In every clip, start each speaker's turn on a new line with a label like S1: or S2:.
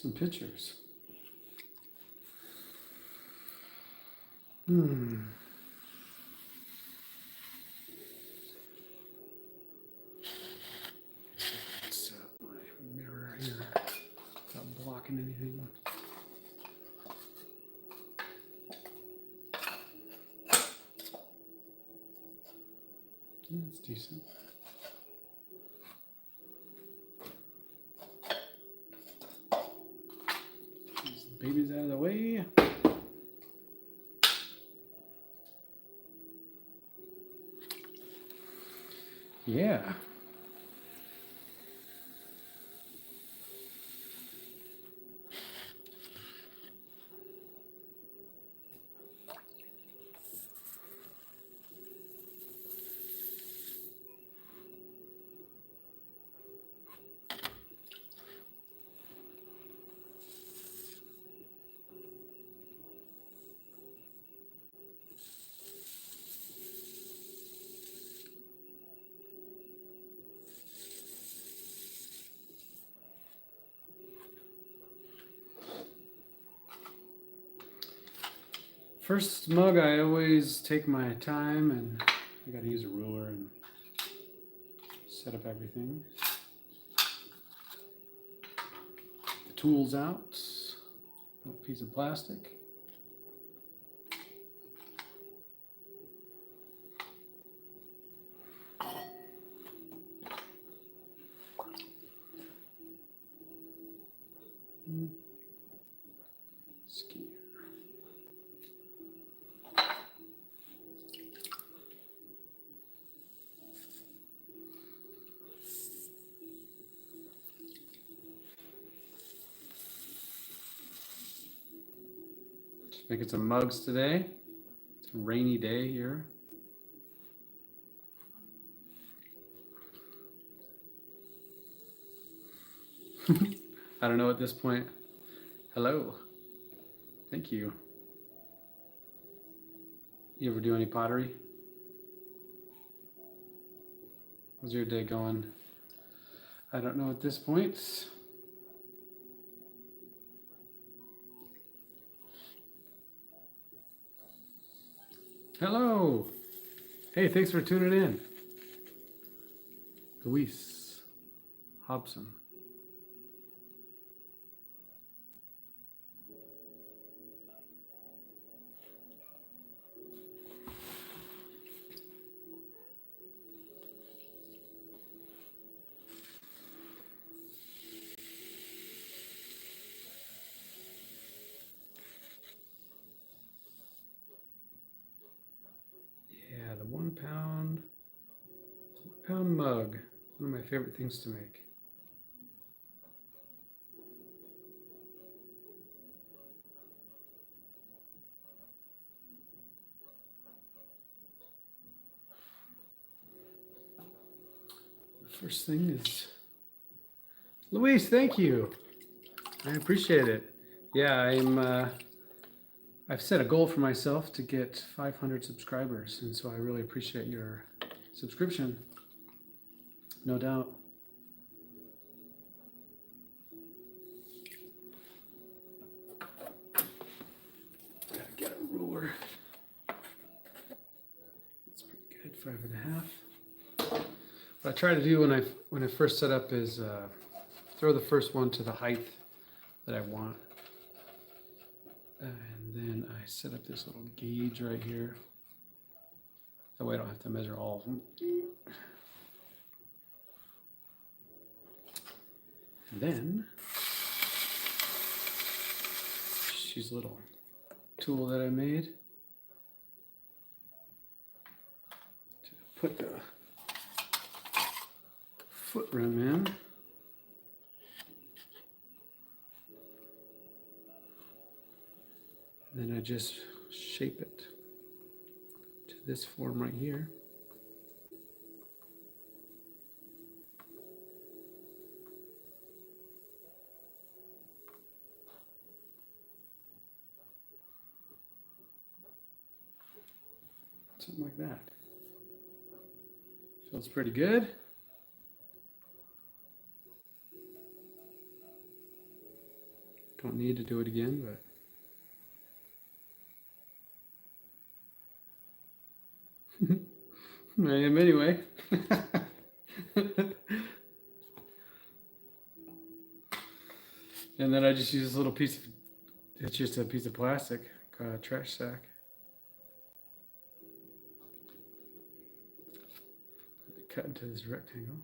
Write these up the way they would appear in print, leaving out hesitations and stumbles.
S1: some pictures. Set up my mirror here without blocking anything. Yeah, it's decent. These babies out of the way. Yeah. First mug, I always take my time and I gotta use a ruler and set up everything. The tools out, a piece of plastic. Skier. Making some mugs today. It's a rainy day here. I don't know at this point. Hello. Thank you. You ever do any pottery? How's your day going? I don't know at this point. Hello. Hey, thanks for tuning in. Luis Hobson. Yeah, the 1 pound mug. One of my favorite things to make. The first thing is Luis, thank you. I appreciate it. Yeah, I've set a goal for myself to get 500 subscribers, and so I really appreciate your subscription. No doubt. Gotta get a ruler. That's pretty good, 5.5. What I try to do when I first set up is throw the first one to the height that I want. And then I set up this little gauge right here. That way I don't have to measure all of them. And then, she's a little tool that I made to put the foot rim in. Then I just shape it to this form right here. Something like that. Feels pretty good. Don't need to do it again, but I am anyway. And then I just use this little piece of, it's just a piece of plastic, trash sack. Cut into this rectangle.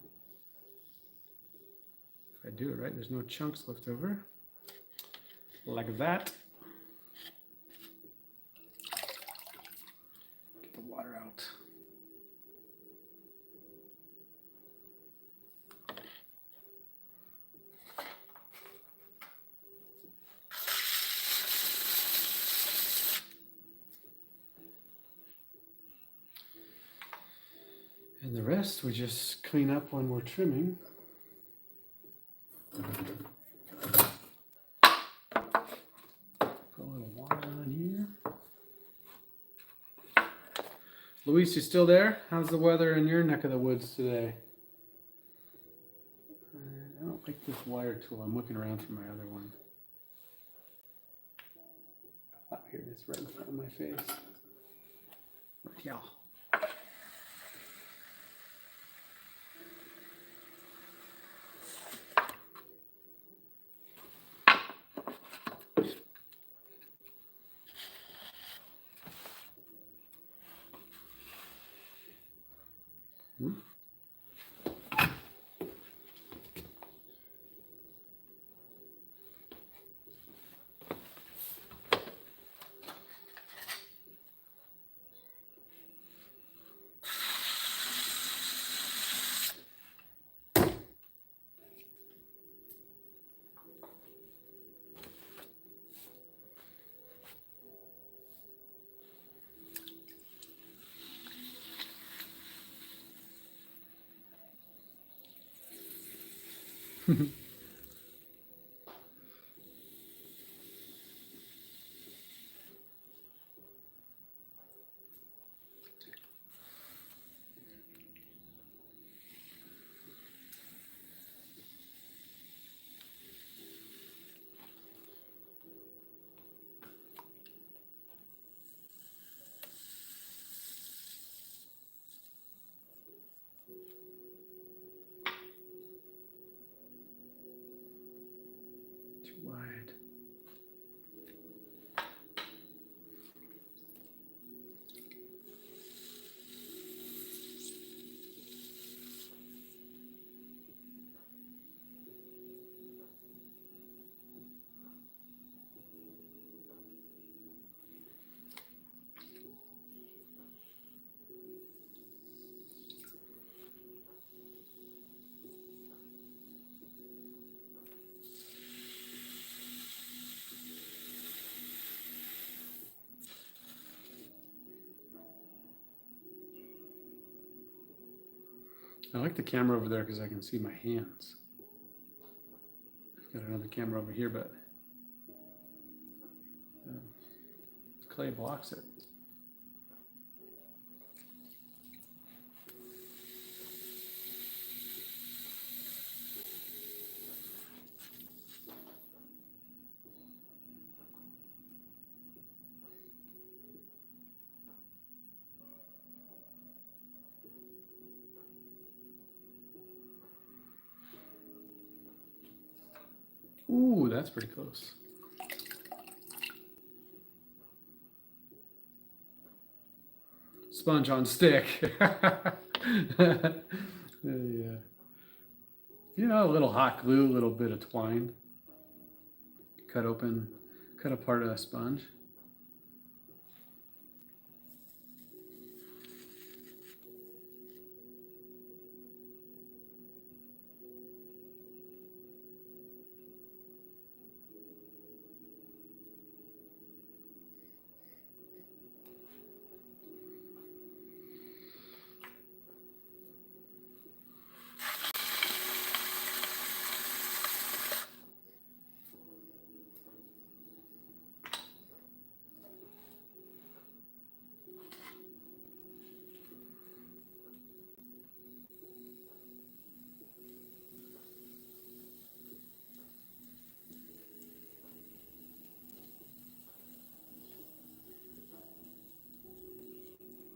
S1: If I do it right, there's no chunks left over. Like that. Get the water out. And the rest we just clean up when we're trimming. Put a little water on here. Luis, you still there? How's the weather in your neck of the woods today? I don't like this wire tool. I'm looking around for my other one. Oh, here it is, right in front of my face. Right here. Too wide. I like the camera over there because I can see my hands. I've got another camera over here, but clay blocks it. Ooh, that's pretty close. Sponge on stick. Yeah. You know, a little hot glue, a little bit of twine. Cut apart a sponge.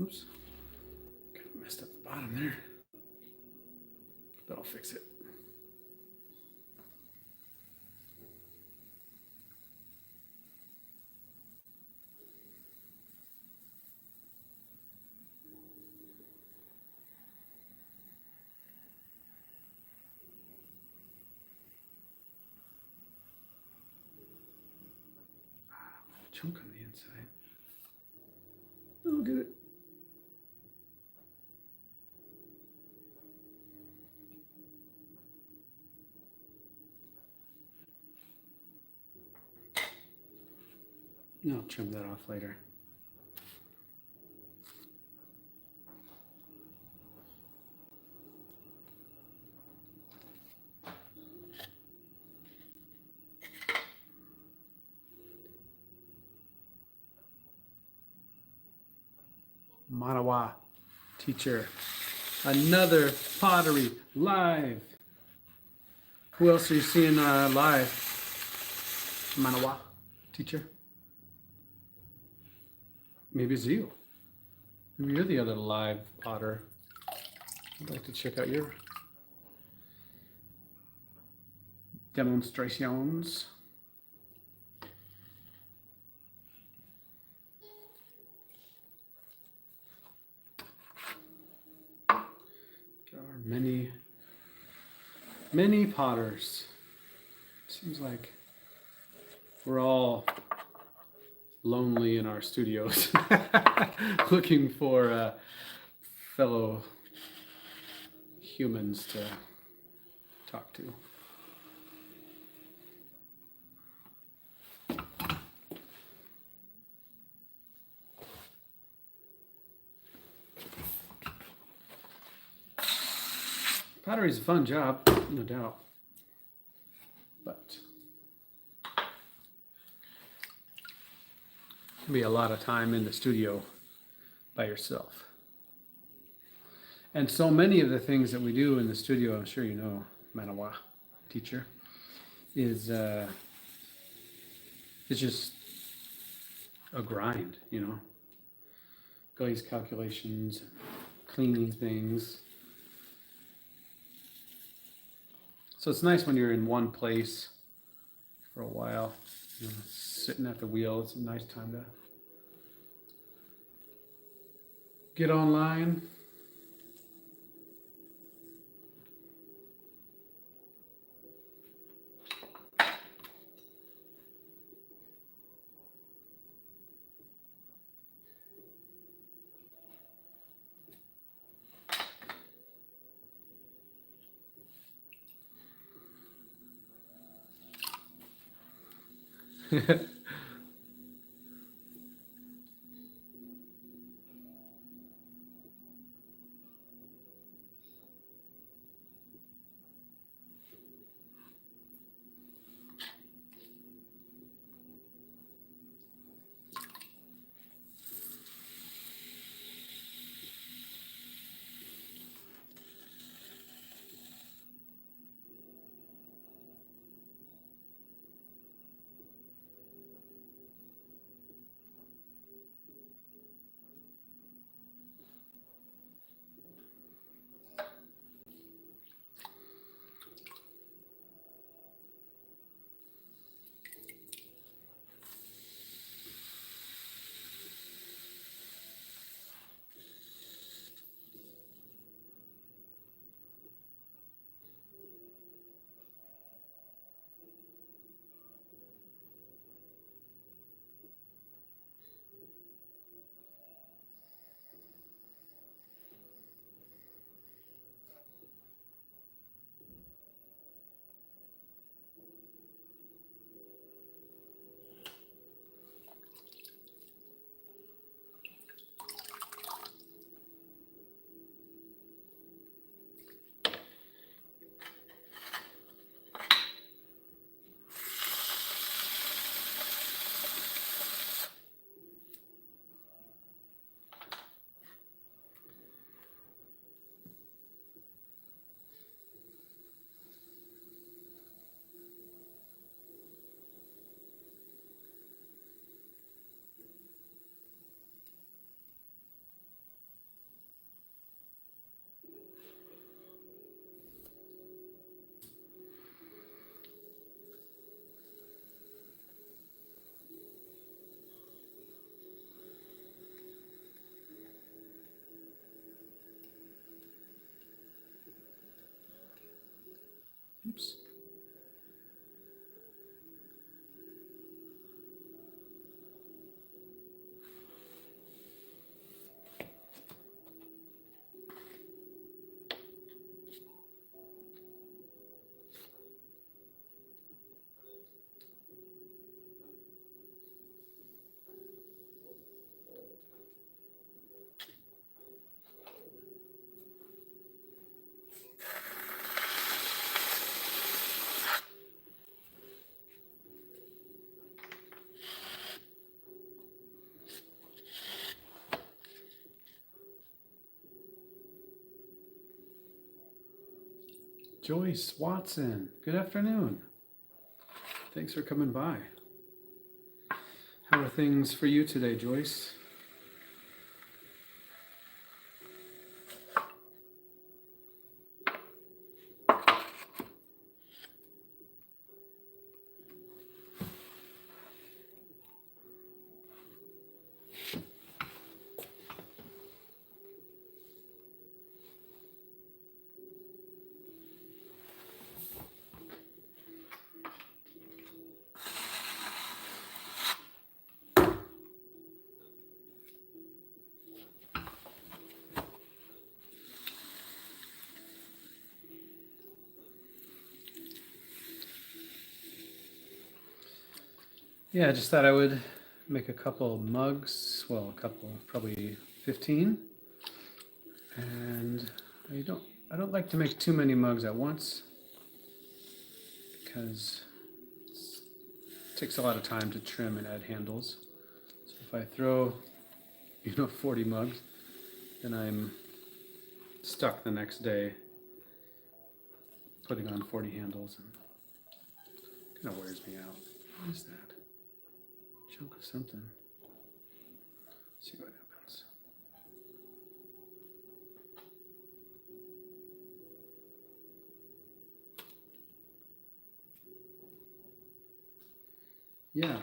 S1: Oops. Kind of messed up the bottom there. But I'll fix it. Chunk on the inside. Look at it. I'll trim that off later. Manawa teacher. Another pottery live. Who else are you seeing live? Manawa teacher. Maybe it's you. Maybe you're the other live potter. I'd like to check out your demonstrations. There are many potters. Seems like we're all lonely in our studios looking for fellow humans to talk to. Pottery is a fun job, no doubt, but it can be a lot of time in the studio by yourself. And so many of the things that we do in the studio, I'm sure you know, Manawa teacher, is it's just a grind, you know. Glaze calculations, cleaning things. So it's nice when you're in one place for a while, you know, sitting at the wheel. It's a nice time to get online. Joyce Watson, good afternoon. Thanks for coming by. How are things for you today, Joyce? Yeah, I just thought I would make a couple mugs. Well, a couple, probably 15. And I don't like to make too many mugs at once because it takes a lot of time to trim and add handles. So if I throw, 40 mugs, then I'm stuck the next day putting on 40 handles, and it kind of wears me out. What is that? Chunk of something. Let's see what happens. Yeah.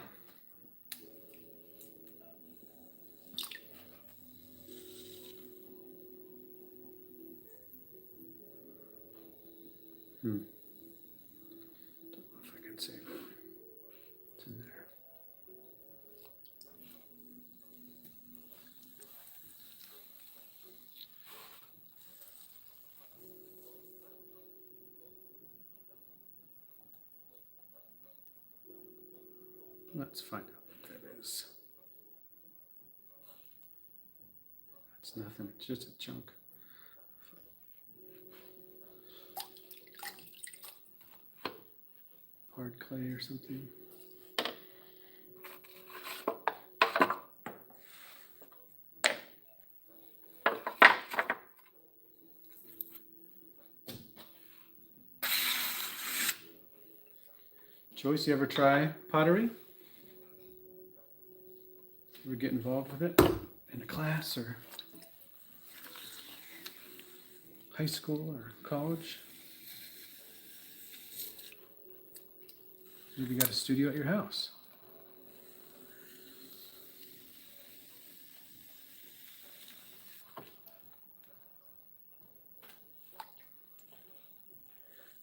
S1: Don't know if I can save it. It's in there. Let's find out what that is. That's nothing, it's just a chunk. Hard clay or something. Joyce, you ever try pottery? Ever get involved with it in a class or high school or college? Maybe you got a studio at your house.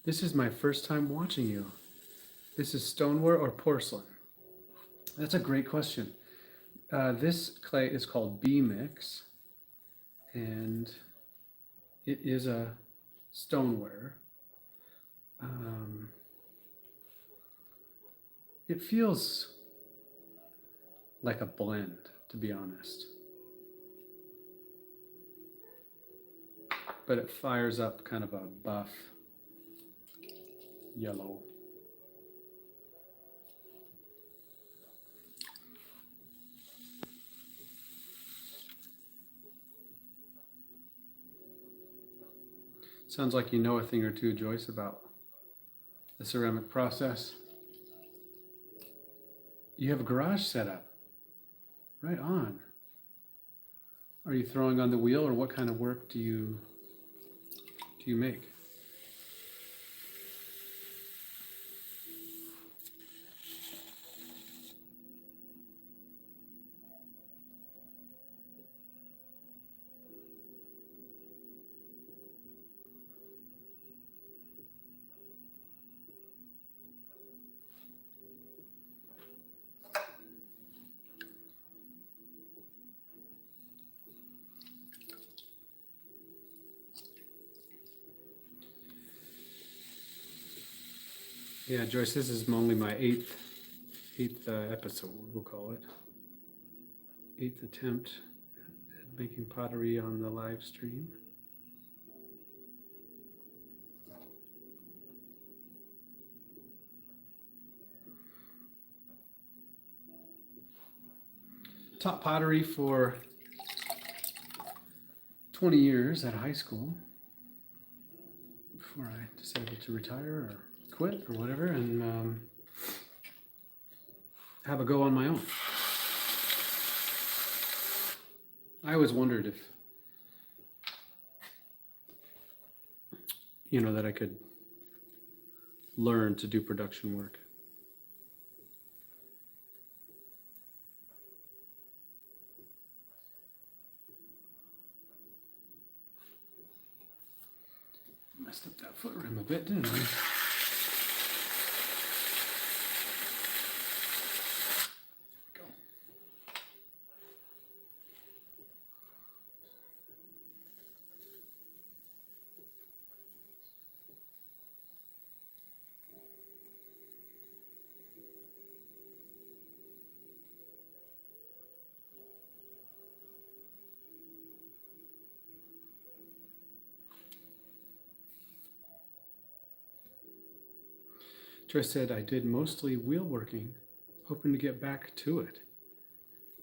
S1: This is my first time watching you. This is stoneware or porcelain? That's a great question. This clay is called B-Mix, and it is a stoneware. It feels like a blend, to be honest. But it fires up kind of a buff yellow. Sounds like you know a thing or two, Joyce, about the ceramic process. You have a garage set up. Right on. Are you throwing on the wheel, or what kind of work do you make? Yeah, Joyce, this is only my eighth episode, we'll call it. 8th attempt at making pottery on the live stream. Taught pottery for 20 years at high school before I decided to retire or quit or whatever, and have a go on my own. I always wondered if, that I could learn to do production work. Messed up that foot rim a bit, didn't I? Go. Joyce said, I did mostly wheel working, hoping to get back to it.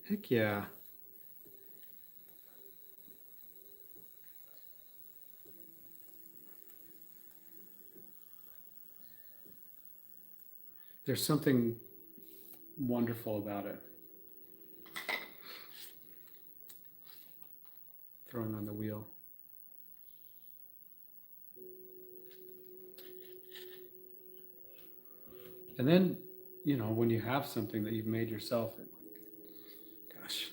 S1: Heck yeah. There's something wonderful about it. Throwing on the wheel. And then, when you have something that you've made yourself, gosh,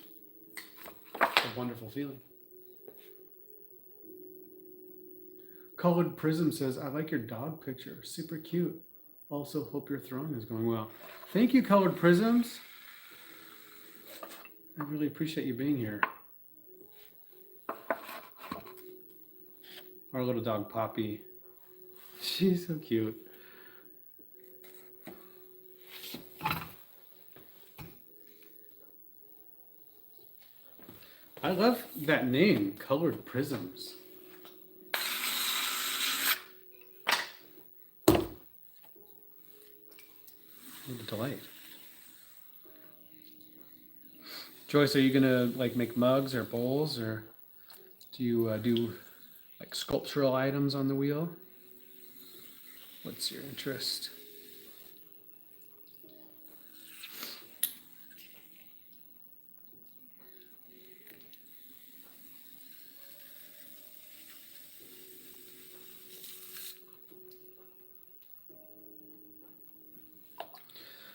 S1: it's a wonderful feeling. Colored Prism says, I like your dog picture. Super cute. Also, hope your throwing is going well. Thank you, Colored Prisms. I really appreciate you being here. Our little dog, Poppy. She's so cute. I love that name, Colored Prisms. What a delight. Joyce, are you gonna make mugs or bowls, or do you do sculptural items on the wheel? What's your interest?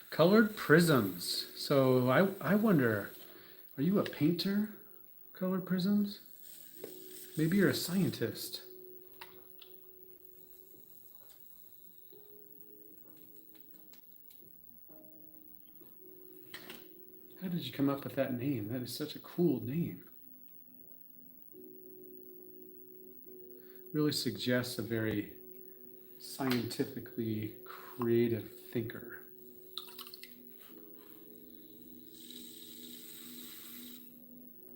S1: Colored Prisms. So I wonder, are you a painter, Colored Prisms? Maybe you're a scientist. How did you come up with that name? That is such a cool name. Really suggests a very scientifically creative thinker.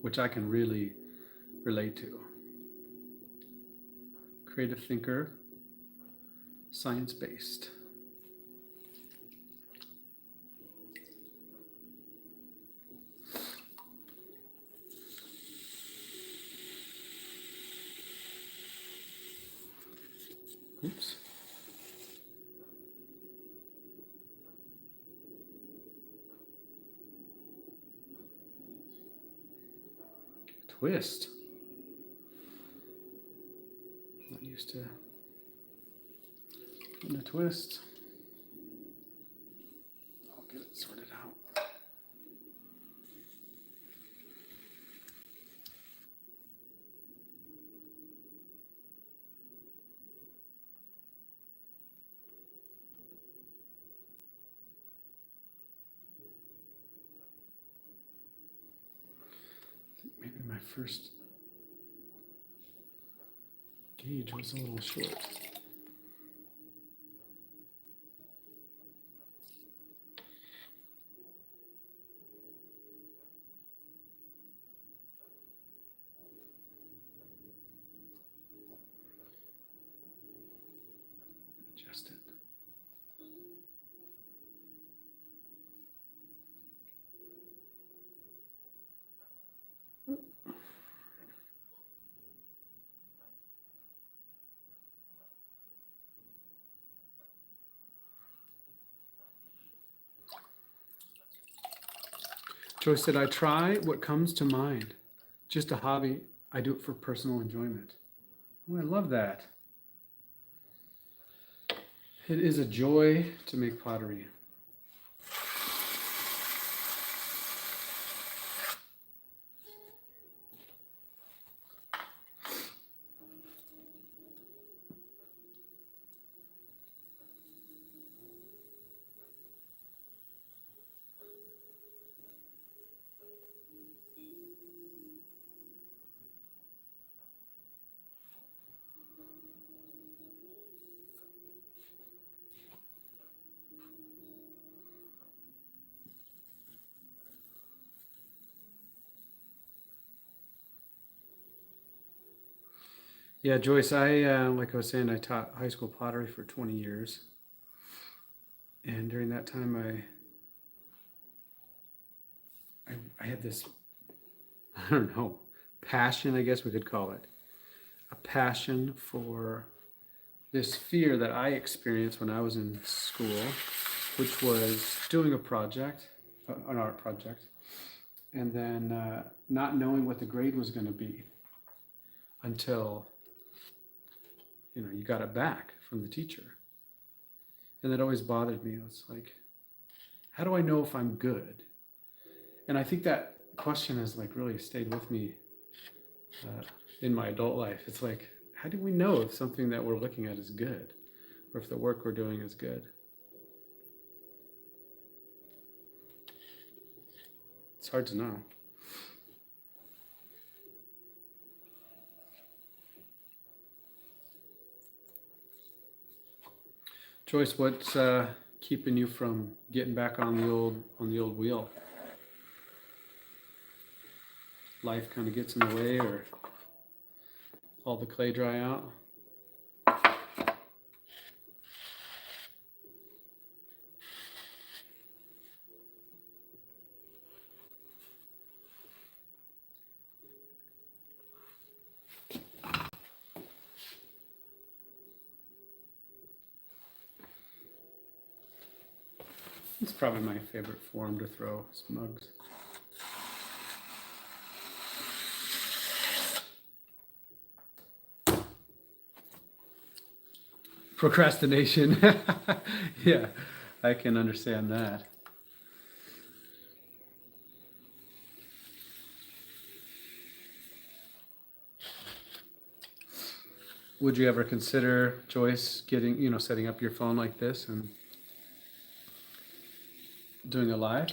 S1: Which I can really relate to. Creative thinker, science-based. Oops. Twist. Not used to putting a twist. I'll get it sorted out. I think maybe my first gauge was a little short. Adjust it. Joyce said, I try what comes to mind. Just a hobby. I do it for personal enjoyment. Oh, I love that. It is a joy to make pottery. Yeah, Joyce, like I was saying, I taught high school pottery for 20 years. And during that time, I had this, I don't know, passion, I guess we could call it. A passion for this fear that I experienced when I was in school, which was doing a project, an art project, and then not knowing what the grade was going to be until you got it back from the teacher. And that always bothered me. It was like, how do I know if I'm good? And I think that question has like really stayed with me in my adult life. It's like, how do we know if something that we're looking at is good, or if the work we're doing is good? It's hard to know. Joyce, what's keeping you from getting back on the old wheel? Life kind of gets in the way, or all the clay dry out? It's probably my favorite form to throw mugs. Procrastination. Yeah, I can understand that. Would you ever consider, Joyce, setting up your phone like this and doing a live?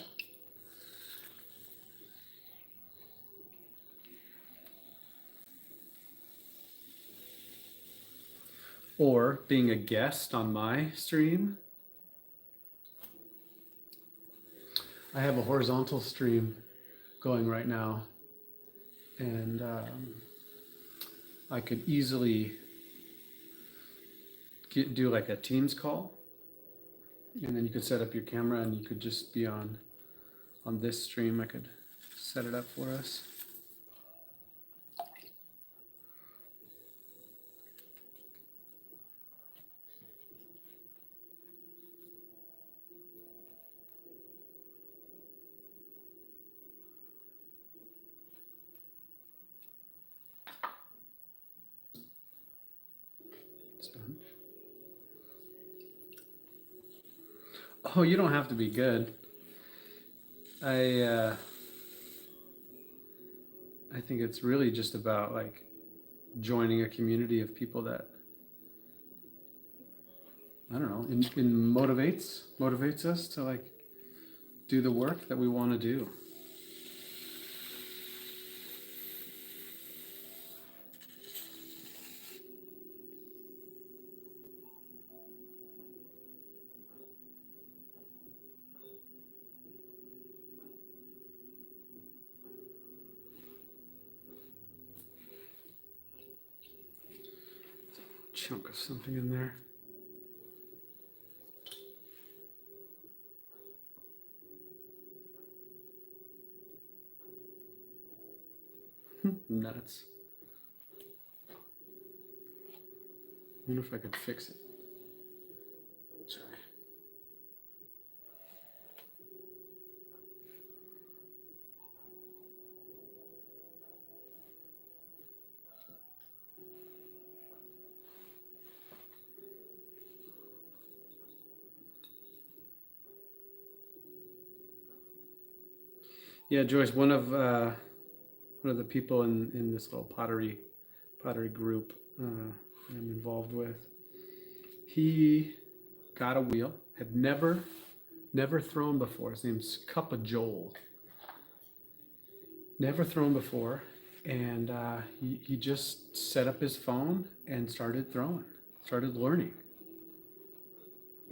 S1: Or being a guest on my stream? I have a horizontal stream going right now, and I could easily do like a Teams call, and then you could set up your camera and you could just be on this stream. I could set it up for us. Sponge. Oh, you don't have to be good. I think it's really just about like joining a community of people that, I don't know, motivates us to like do the work that we want to do. Chunk of something in there. Nuts. I wonder if I could fix it. Sorry. Yeah, Joyce, one of the people in this little pottery group I'm involved with, he got a wheel, had never thrown before. His name's Cup of Joel. Never thrown before, and he just set up his phone and started throwing, started learning,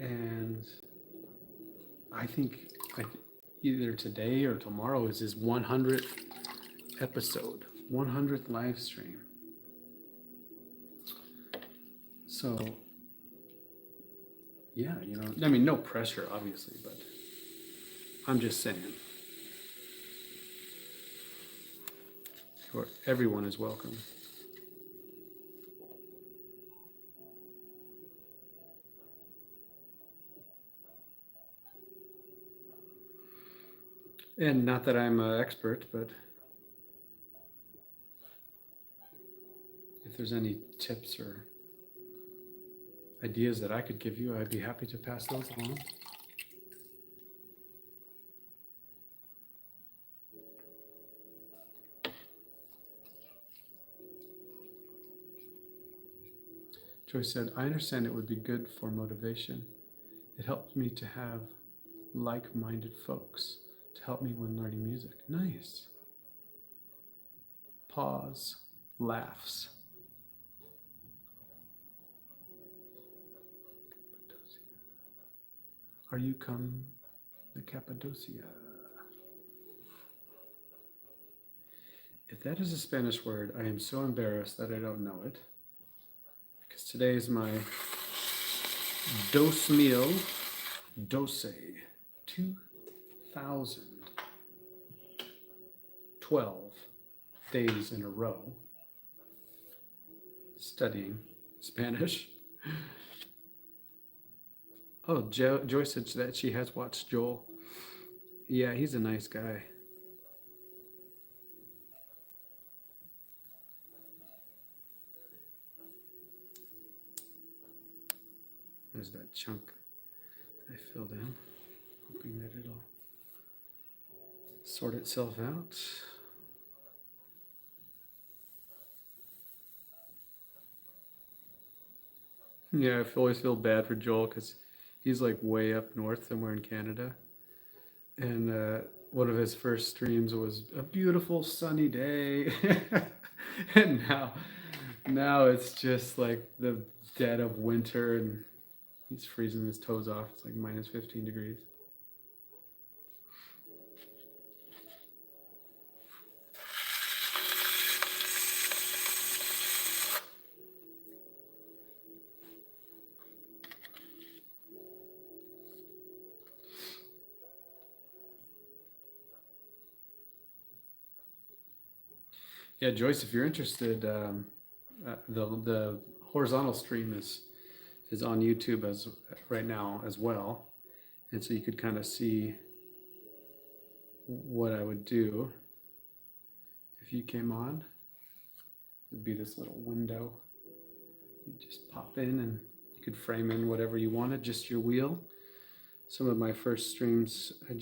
S1: and I think either today or tomorrow is his 100th episode, 100th live stream. So, yeah, I mean, no pressure, obviously, but I'm just saying, everyone is welcome. And not that I'm an expert, but if there's any tips or ideas that I could give you, I'd be happy to pass those along. Joyce said, I understand it would be good for motivation. It helped me to have like-minded folks to help me when learning music. Nice. Pause. Laughs. Are you come the Cappadocia? If that is a Spanish word, I am so embarrassed that I don't know it. Because today is my 2012 days in a row studying Spanish. Oh, Joyce said that she has watched Joel. Yeah, he's a nice guy. There's that chunk that I filled in, hoping that it'll sort itself out. Yeah, I always feel bad for Joel because he's like way up north somewhere in Canada. And one of his first streams was a beautiful sunny day. And now it's just like the dead of winter and he's freezing his toes off. It's like minus 15 degrees. Yeah, Joyce, if you're interested, the horizontal stream is on YouTube as right now as well, and so you could kind of see what I would do if you came on. It'd be this little window. You just pop in and you could frame in whatever you wanted, just your wheel. Some of my first streams, I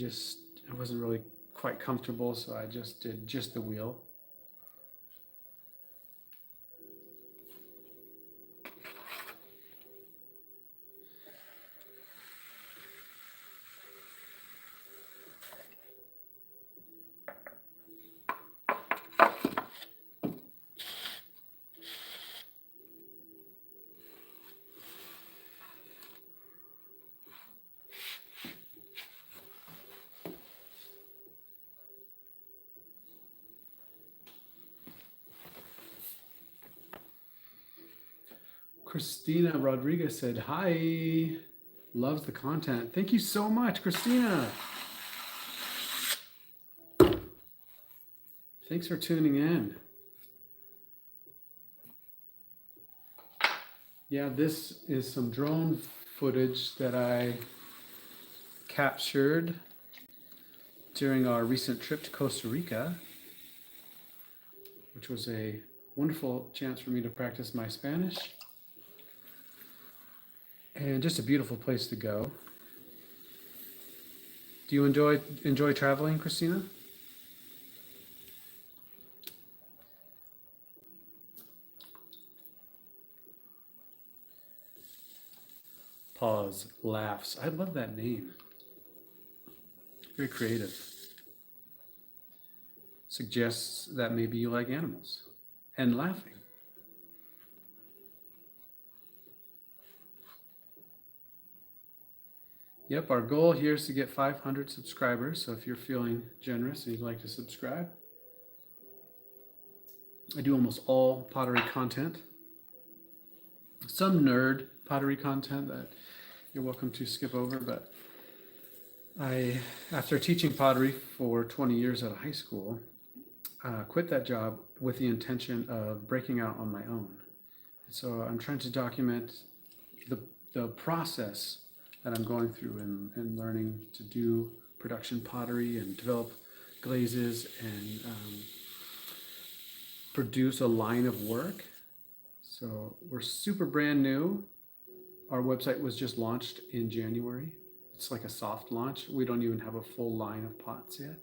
S1: wasn't really quite comfortable, so I just did just the wheel. Christina Rodriguez said, hi, loves the content. Thank you so much, Christina. Thanks for tuning in. Yeah, this is some drone footage that I captured during our recent trip to Costa Rica, which was a wonderful chance for me to practice my Spanish. And just a beautiful place to go. Do you enjoy traveling, Christina? Pause, laughs. I love that name. Very creative. Suggests that maybe you like animals and laughing. Yep, our goal here is to get 500 subscribers. So if you're feeling generous and you'd like to subscribe, I do almost all pottery content. Some nerd pottery content that you're welcome to skip over, but after teaching pottery for 20 years at a high school, quit that job with the intention of breaking out on my own. So I'm trying to document the process that I'm going through and learning to do production pottery and develop glazes and produce a line of work. So we're super brand new. Our website was just launched in January. It's like a soft launch. We don't even have a full line of pots yet.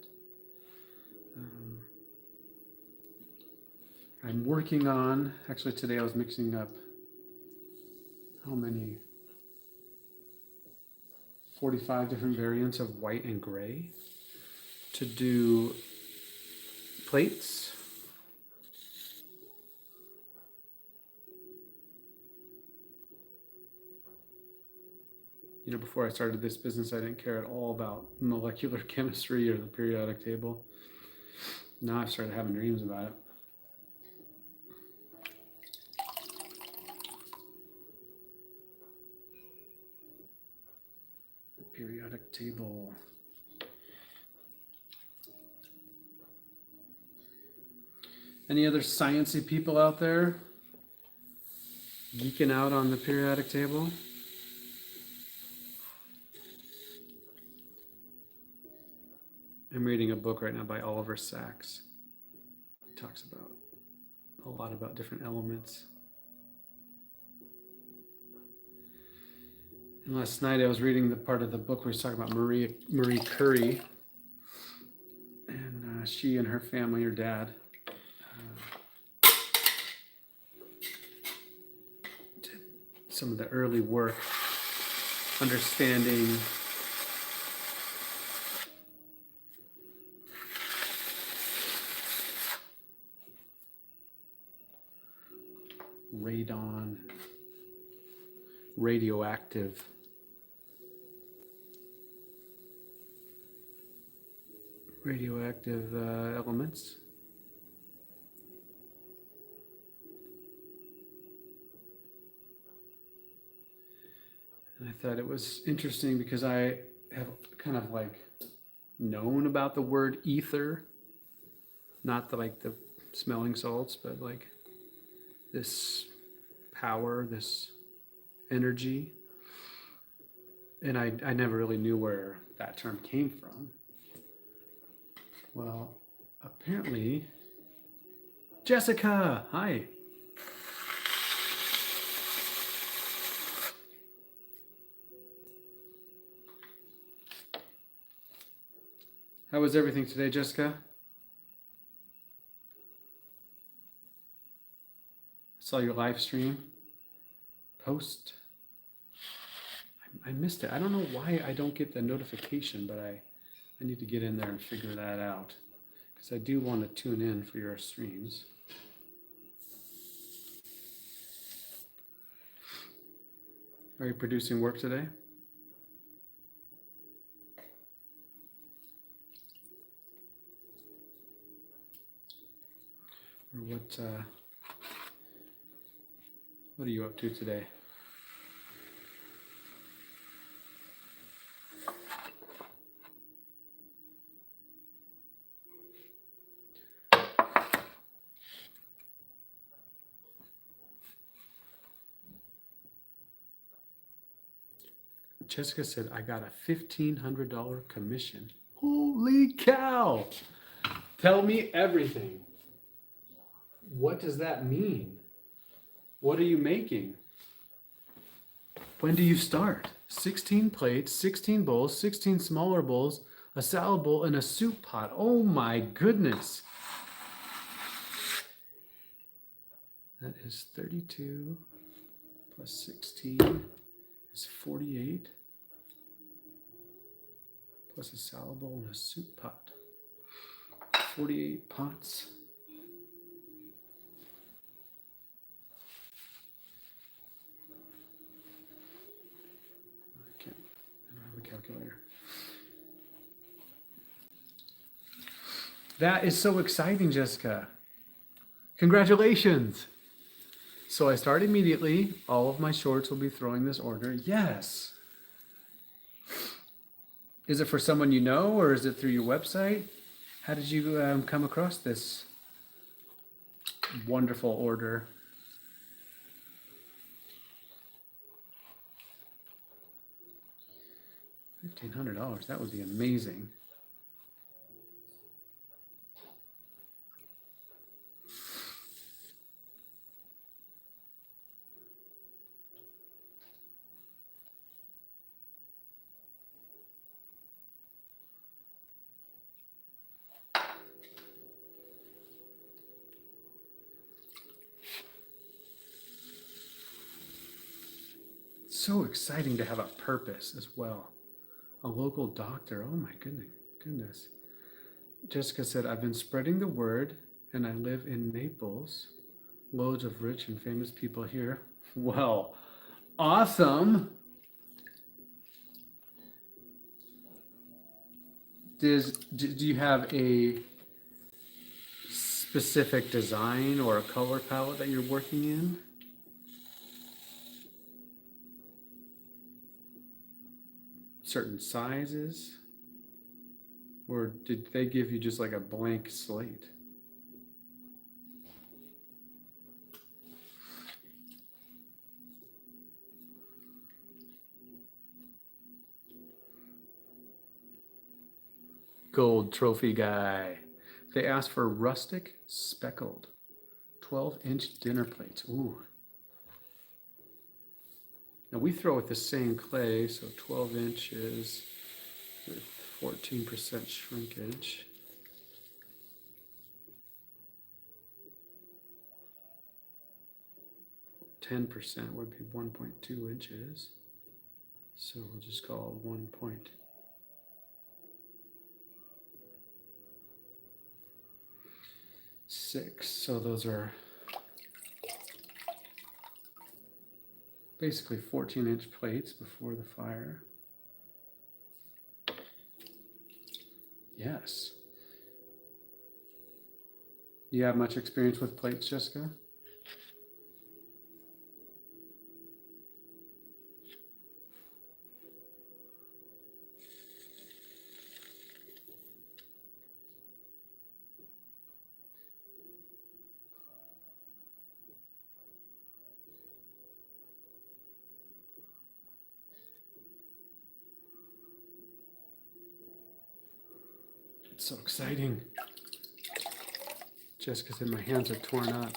S1: I'm working on, actually today I was mixing up, how many? 45 different variants of white and gray to do plates. You know, before I started this business, I didn't care at all about molecular chemistry or the periodic table. Now I've started having dreams about it. The periodic table. Any other sciencey people out there geeking out on the periodic table? I'm reading a book right now by Oliver Sacks. He talks about a lot about different elements. And last night I was reading the part of the book where he's talking about Marie Curie, and she and her family, her dad, did some of the early work understanding radon, radioactive elements. And I thought it was interesting because I have kind of like known about the word ether, not the smelling salts, but like this power, this energy. And I never really knew where that term came from. Well, apparently, Jessica, hi. How was everything today, Jessica? Saw your live stream post. I missed it. I don't know why I don't get the notification, but I need to get in there and figure that out because I do want to tune in for your streams. Are you producing work today? Or what are you up to today? Jessica said, I got a $1,500 commission. Holy cow! Tell me everything. What does that mean? What are you making? When do you start? 16 plates, 16 bowls, 16 smaller bowls, a salad bowl, and a soup pot. Oh my goodness. That is 32 plus 16 is 48 plus a salad bowl and a soup pot. 48 pots. I don't have a calculator. That is so exciting, Jessica. Congratulations. So I start immediately. All of my shorts will be throwing this order. Yes. Is it for someone you know, or is it through your website? How did you come across this wonderful order? $1,500. That would be amazing. So exciting to have a purpose as well. A local doctor. Oh my goodness. Jessica said, I've been spreading the word and I live in Naples. Loads of rich and famous people here. Well, awesome. Do you have a specific design or a color palette that you're working in? Certain sizes? Or did they give you just like a blank slate? Gold trophy guy. They asked for rustic speckled 12-inch dinner plates. Ooh. Now we throw with the same clay, so 12 inches with 14% shrinkage. %, would be 1.2 inches. So we'll just call it 1.6. So those are basically 14-inch plates before the fire. Yes. You have much experience with plates, Jessica? It's so exciting. Jessica said, my hands are torn up.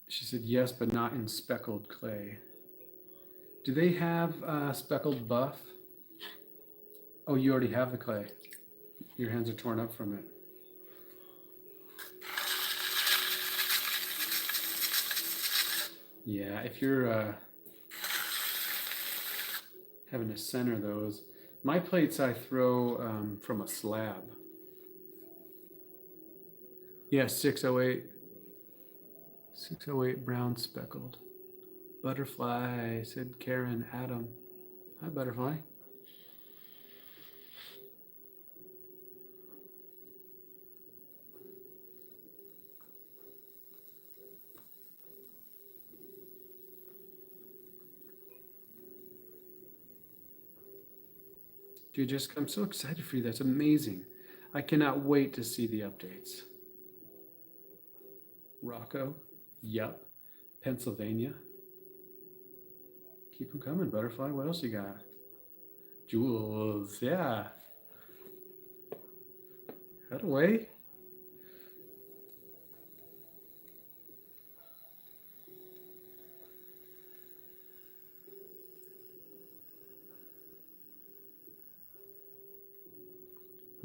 S1: She said, yes, but not in speckled clay. Do they have speckled buff? Oh, you already have the clay. Your hands are torn up from it. Yeah, if you're having to center those. My plates I throw from a slab. Yeah, 608. 608 brown speckled. Butterfly, said Karen Adam. Hi, Butterfly. Dude, Jessica, I'm so excited for you. That's amazing. I cannot wait to see the updates. Rocco, yup. Pennsylvania. Keep them coming, Butterfly. What else you got? Jules, yeah. Head away.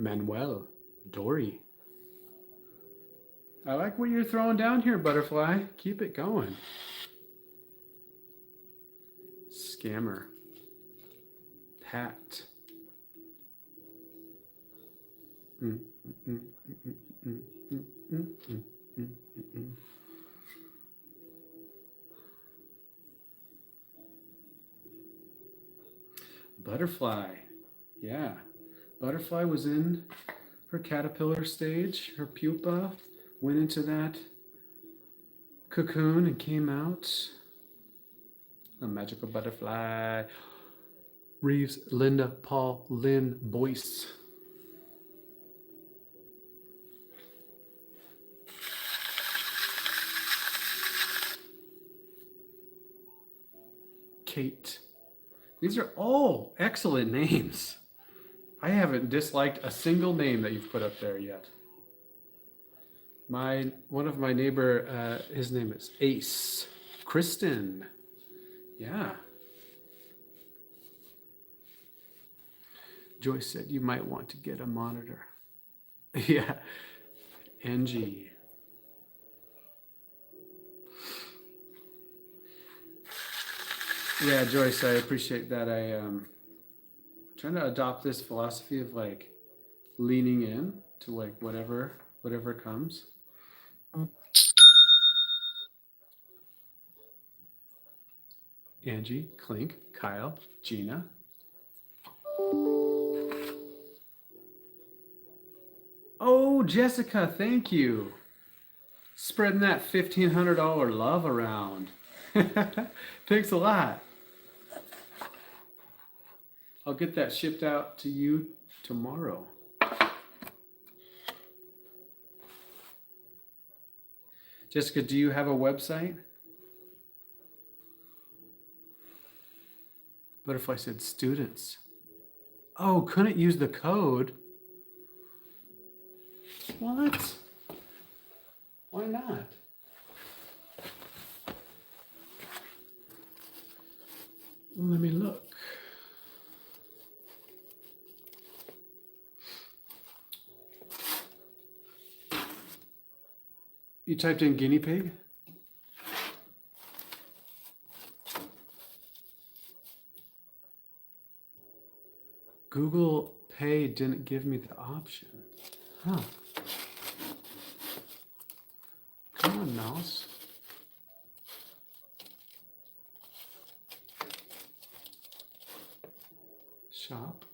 S1: Manuel, Dory. I like what you're throwing down here, Butterfly. Keep it going. scammer. Pat. Mm, mm, mm, mm, mm, mm, mm, mm, mm, mm. Butterfly. Yeah. Butterfly was in her caterpillar stage, her pupa, went into that cocoon and came out. A magical butterfly. Reeves, Linda, Paul, Lynn, Boyce. Kate. These are all excellent names. I haven't disliked a single name that you've put up there yet. One of my neighbor, his name is Ace. Kristen. Yeah. Joyce said you might want to get a monitor. Yeah. Angie. Yeah, Joyce, I appreciate that. Trying to adopt this philosophy of like leaning in to like whatever comes. Angie, Clink, Kyle, Gina. Oh, Jessica, thank you. Spreading that $1,500 love around. Thanks a lot. I'll get that shipped out to you tomorrow. Jessica, do you have a website? Butterfly said students. Oh, couldn't use the code. What? Why not? Let me look. You typed in guinea pig? Google Pay didn't give me the option. Huh. Come on, mouse. Shop.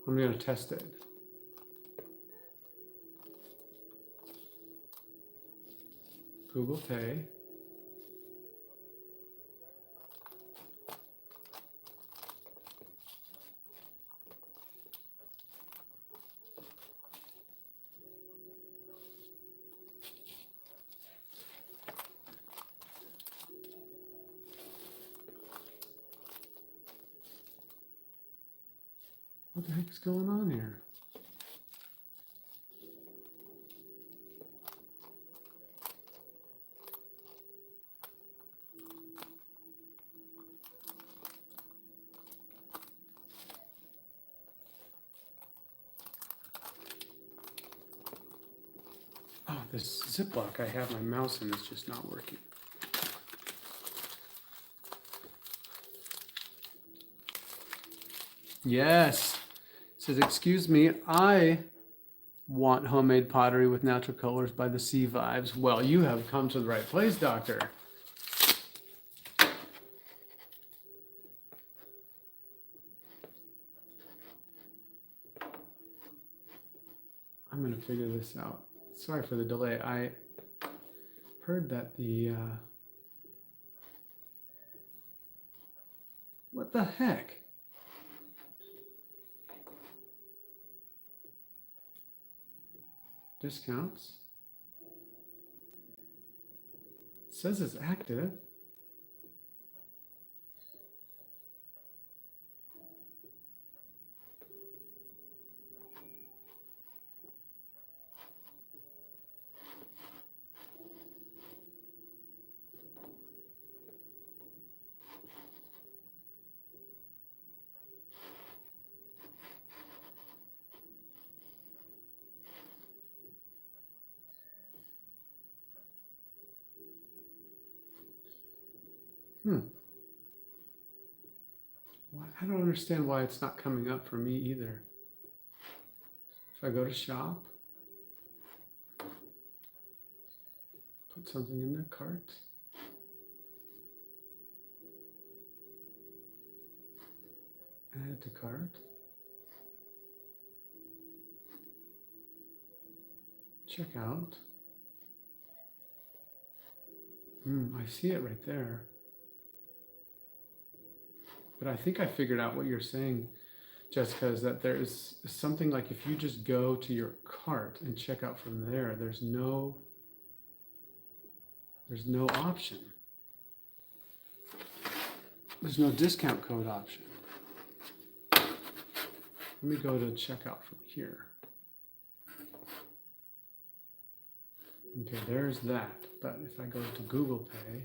S1: I'm going to test it. Google Pay. What the heck is going on here? Oh, this Ziploc I have my mouse in is just not working. Yes. It says, excuse me, I want homemade pottery with natural colors by the Sea Vibes. Well, you have come to the right place, Doctor. I'm going to figure this out. Sorry for the delay. I heard that the... what the heck? Discounts. It says it's active. I don't understand why it's not coming up for me either. If I go to shop, put something in the cart. Add to cart. Check out. I see it right there. But I think I figured out what you're saying, Jessica, is that there's something like if you just go to your cart and check out from there, there's no option. There's no discount code option. Let me go to checkout from here. Okay, there's that. But if I go to Google Pay,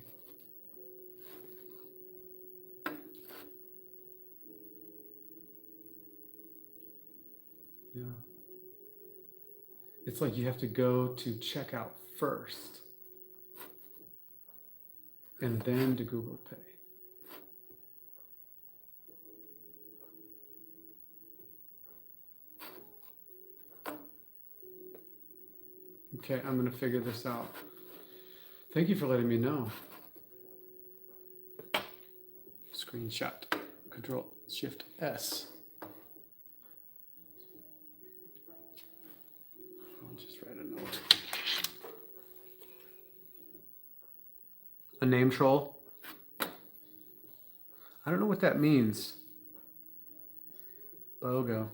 S1: yeah, it's like you have to go to checkout first and then to Google Pay. Okay, I'm going to figure this out. Thank you for letting me know. Screenshot. Control Shift S. I'll just write a note. A name troll? I don't know what that means. Logo.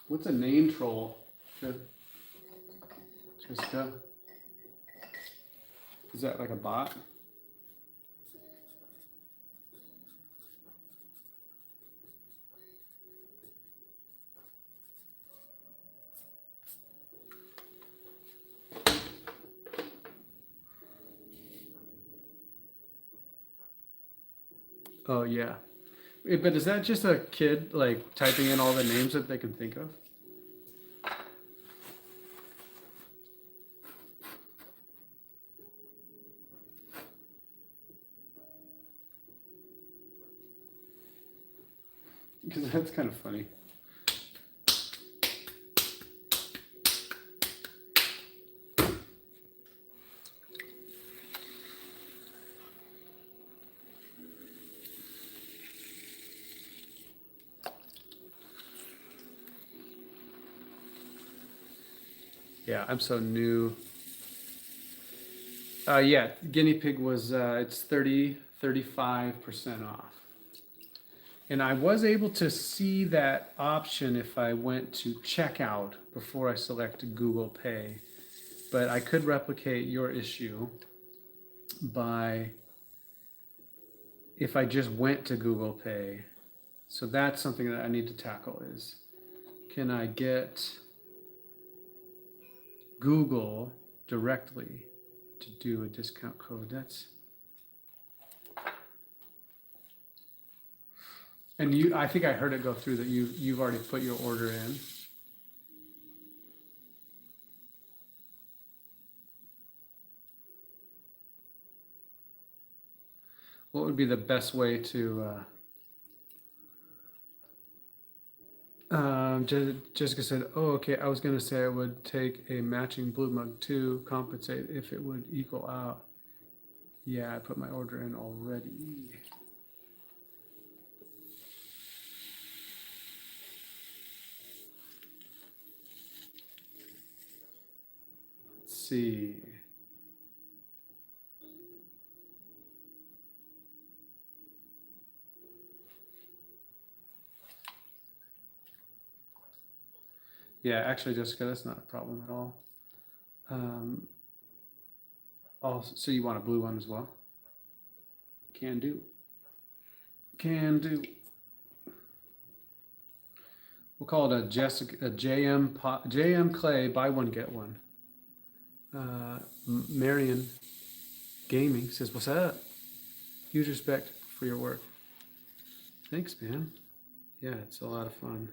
S1: What's a name troll? Jessica? Is that like a bot? Oh yeah. But is that just a kid like typing in all the names that they can think of? Because that's kind of funny. Yeah, I'm so new. Yeah, guinea pig was, it's 35% off. And I was able to see that option if I went to checkout before I selected Google Pay. But I could replicate your issue by if I just went to Google Pay. So that's something that I need to tackle is, can I get Google directly to do a discount code? And I think I heard it go through that you've already put your order in. What would be the best way to? Jessica said, "Oh, okay. I was gonna say I would take a matching blue mug to compensate if it would equal out." Yeah, I put my order in already. Let's see. Yeah, actually, Jessica, that's not a problem at all. Also, so you want a blue one as well? Can do. Can do. We'll call it a JM Clay, buy one, get one. Marion Gaming says, what's up? Huge respect for your work. Thanks, man. Yeah, it's a lot of fun.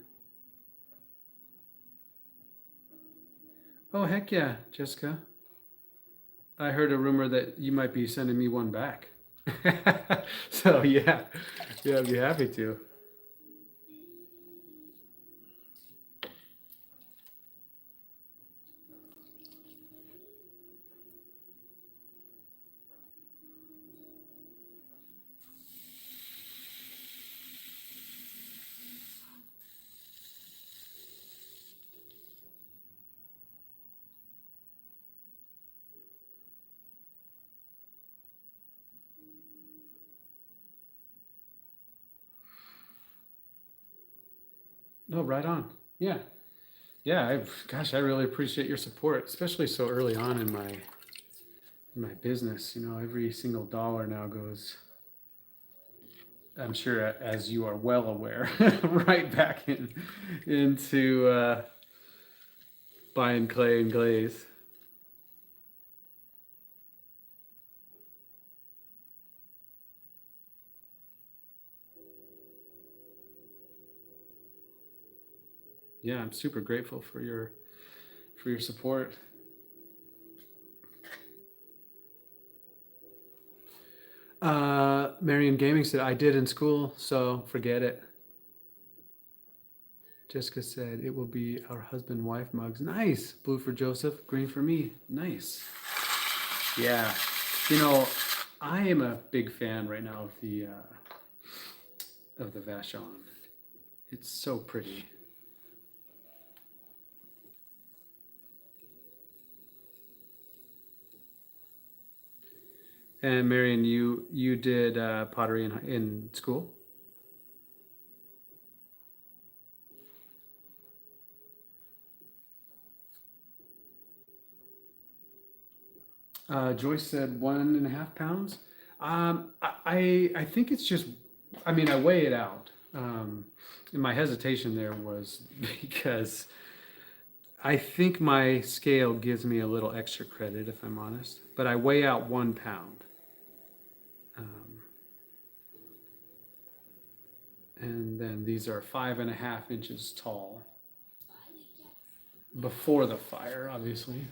S1: Oh, heck yeah, Jessica. I heard a rumor that you might be sending me one back. So yeah, I'd be happy to. No, right on. Yeah, yeah. Gosh, I really appreciate your support, especially so early on in my business. You know, every single dollar now goes, I'm sure, as you are well aware, right back into buying clay and glaze. Yeah, I'm super grateful for your support. Marion Gaming said I did in school, so forget it. Jessica said it will be our husband wife mugs. Nice. Blue for Joseph, green for me. Nice. Yeah. You know, I am a big fan right now of the Vachon. It's so pretty. And Marion, you did pottery in school? Joyce said 1.5 pounds. I think it's just. I mean, I weigh it out. And my hesitation there was because I think my scale gives me a little extra credit, if I'm honest. But I weigh out 1 pound. Um, and then these are 5.5 inches tall before the fire, obviously.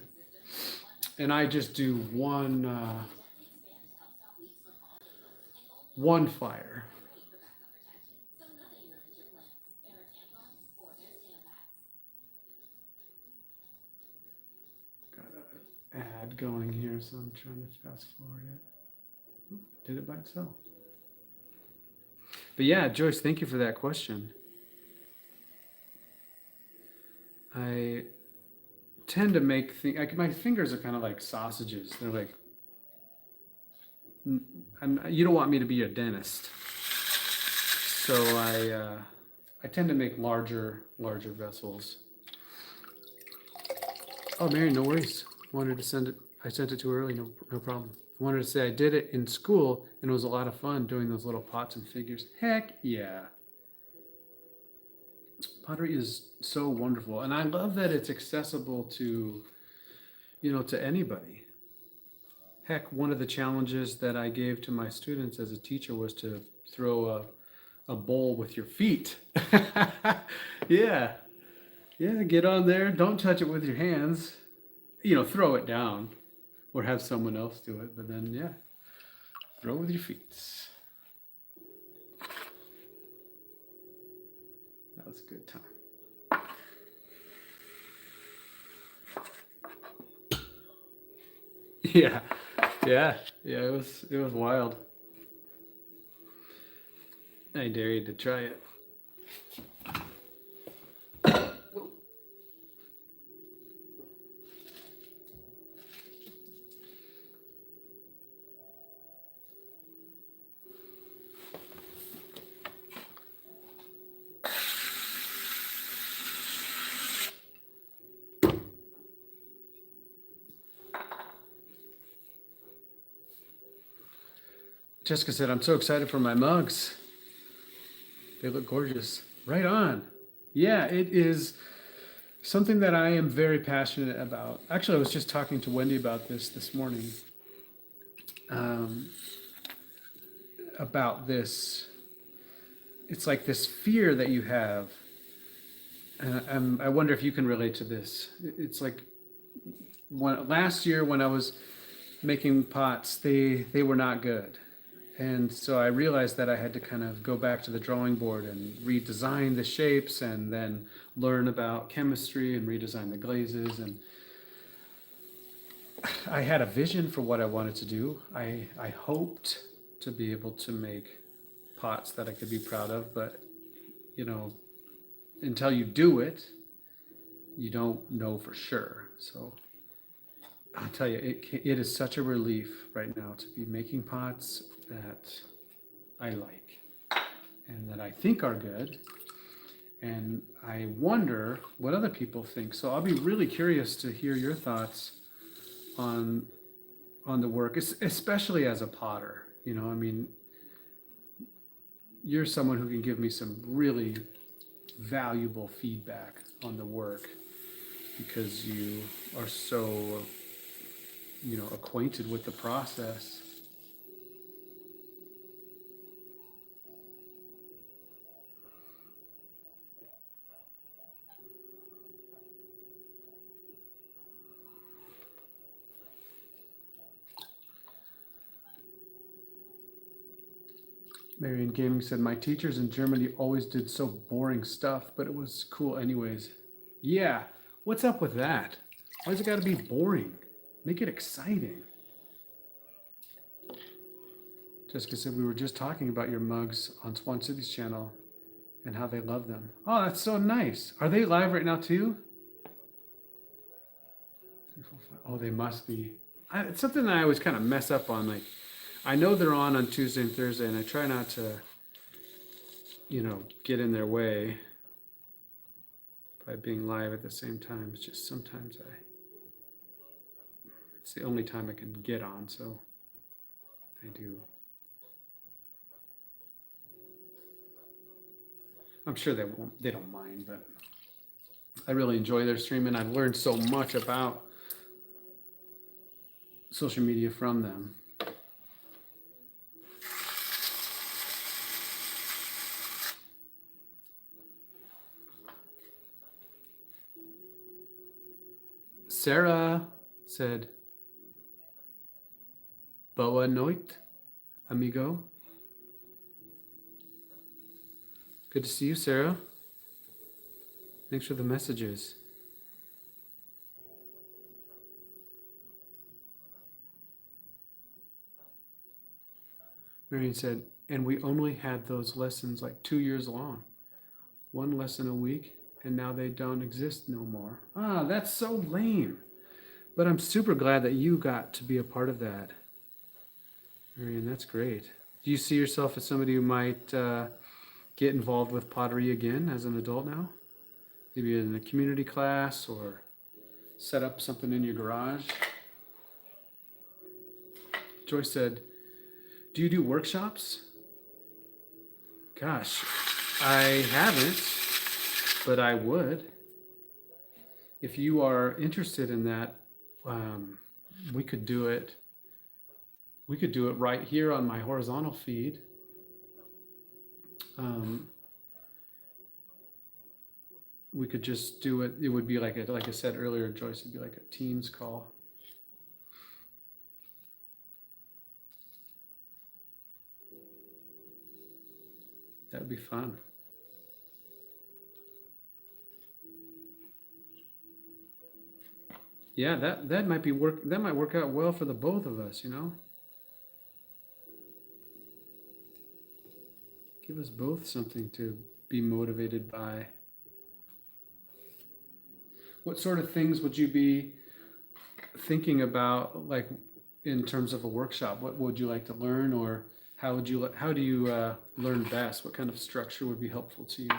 S1: And I just do one fire. Got an ad going here, so I'm trying to fast forward it. Did it by itself. But yeah, Joyce, thank you for that question. I tend to make things, like my fingers are kind of like sausages. They're like, you don't want me to be a dentist. So I tend to make larger vessels. Oh, Mary, no worries. Wanted to send it. I sent it too early. No problem. I wanted to say I did it in school and it was a lot of fun doing those little pots and figures. Heck yeah. Pottery is so wonderful, and I love that it's accessible to, to anybody. Heck, one of the challenges that I gave to my students as a teacher was to throw a bowl with your feet. Yeah, yeah, get on there. Don't touch it with your hands. Throw it down or have someone else do it. But then, yeah, throw with your feet. That was a good time. Yeah, yeah. It was wild. I dare you to try it. Jessica said, I'm so excited for my mugs. They look gorgeous. Right on. Yeah, it is something that I am very passionate about. Actually, I was just talking to Wendy about this morning. Um, about this. It's like this fear that you have. And I wonder if you can relate to this. It's like last year when I was making pots, they were not good. And so I realized that I had to kind of go back to the drawing board and redesign the shapes and then learn about chemistry and redesign the glazes. And I had a vision for what I wanted to do. I hoped to be able to make pots that I could be proud of, but you know, until you do it, you don't know for sure. So I'll tell you, it is such a relief right now to be making pots that I like and that I think are good. And I wonder what other people think. So I'll be really curious to hear your thoughts on the work, especially as a potter. You know, I mean, you're someone who can give me some really valuable feedback on the work because you are so, you know, acquainted with the process. Marion Gaming said, my teachers in Germany always did so boring stuff, but it was cool anyways. Yeah, what's up with that? Why's it gotta be boring? Make it exciting. Jessica said, we were just talking about your mugs on Swan City's channel and how they love them. Oh, that's so nice. Are they live right now too? Oh, they must be. It's something that I always kind of mess up on. Like, I know they're on Tuesday and Thursday, and I try not to, you know, get in their way by being live at the same time. It's just sometimes it's the only time I can get on, so I do. I'm sure they don't mind, but I really enjoy their streaming. I've learned so much about social media from them. Sarah said, Boa noite, amigo. Good to see you, Sarah. Thanks for the messages. Marion said, and we only had those lessons like 2 years long. One lesson a week, and now they don't exist no more. Ah, that's so lame. But I'm super glad that you got to be a part of that. Marion, that's great. Do you see yourself as somebody who might get involved with pottery again as an adult now? Maybe in a community class or set up something in your garage? Joyce said, do you do workshops? Gosh, I haven't, but I would. If you are interested in that, we could do it. We could do it right here on my horizontal feed. We could just do it. It would be like I said earlier, Joyce, it'd be like a Teams call. That would be fun. Yeah, that might work out well for the both of us, you know? Give us both something to be motivated by. What sort of things would you be thinking about, like in terms of a workshop? What would you like to learn, or how do you learn best? What kind of structure would be helpful to you?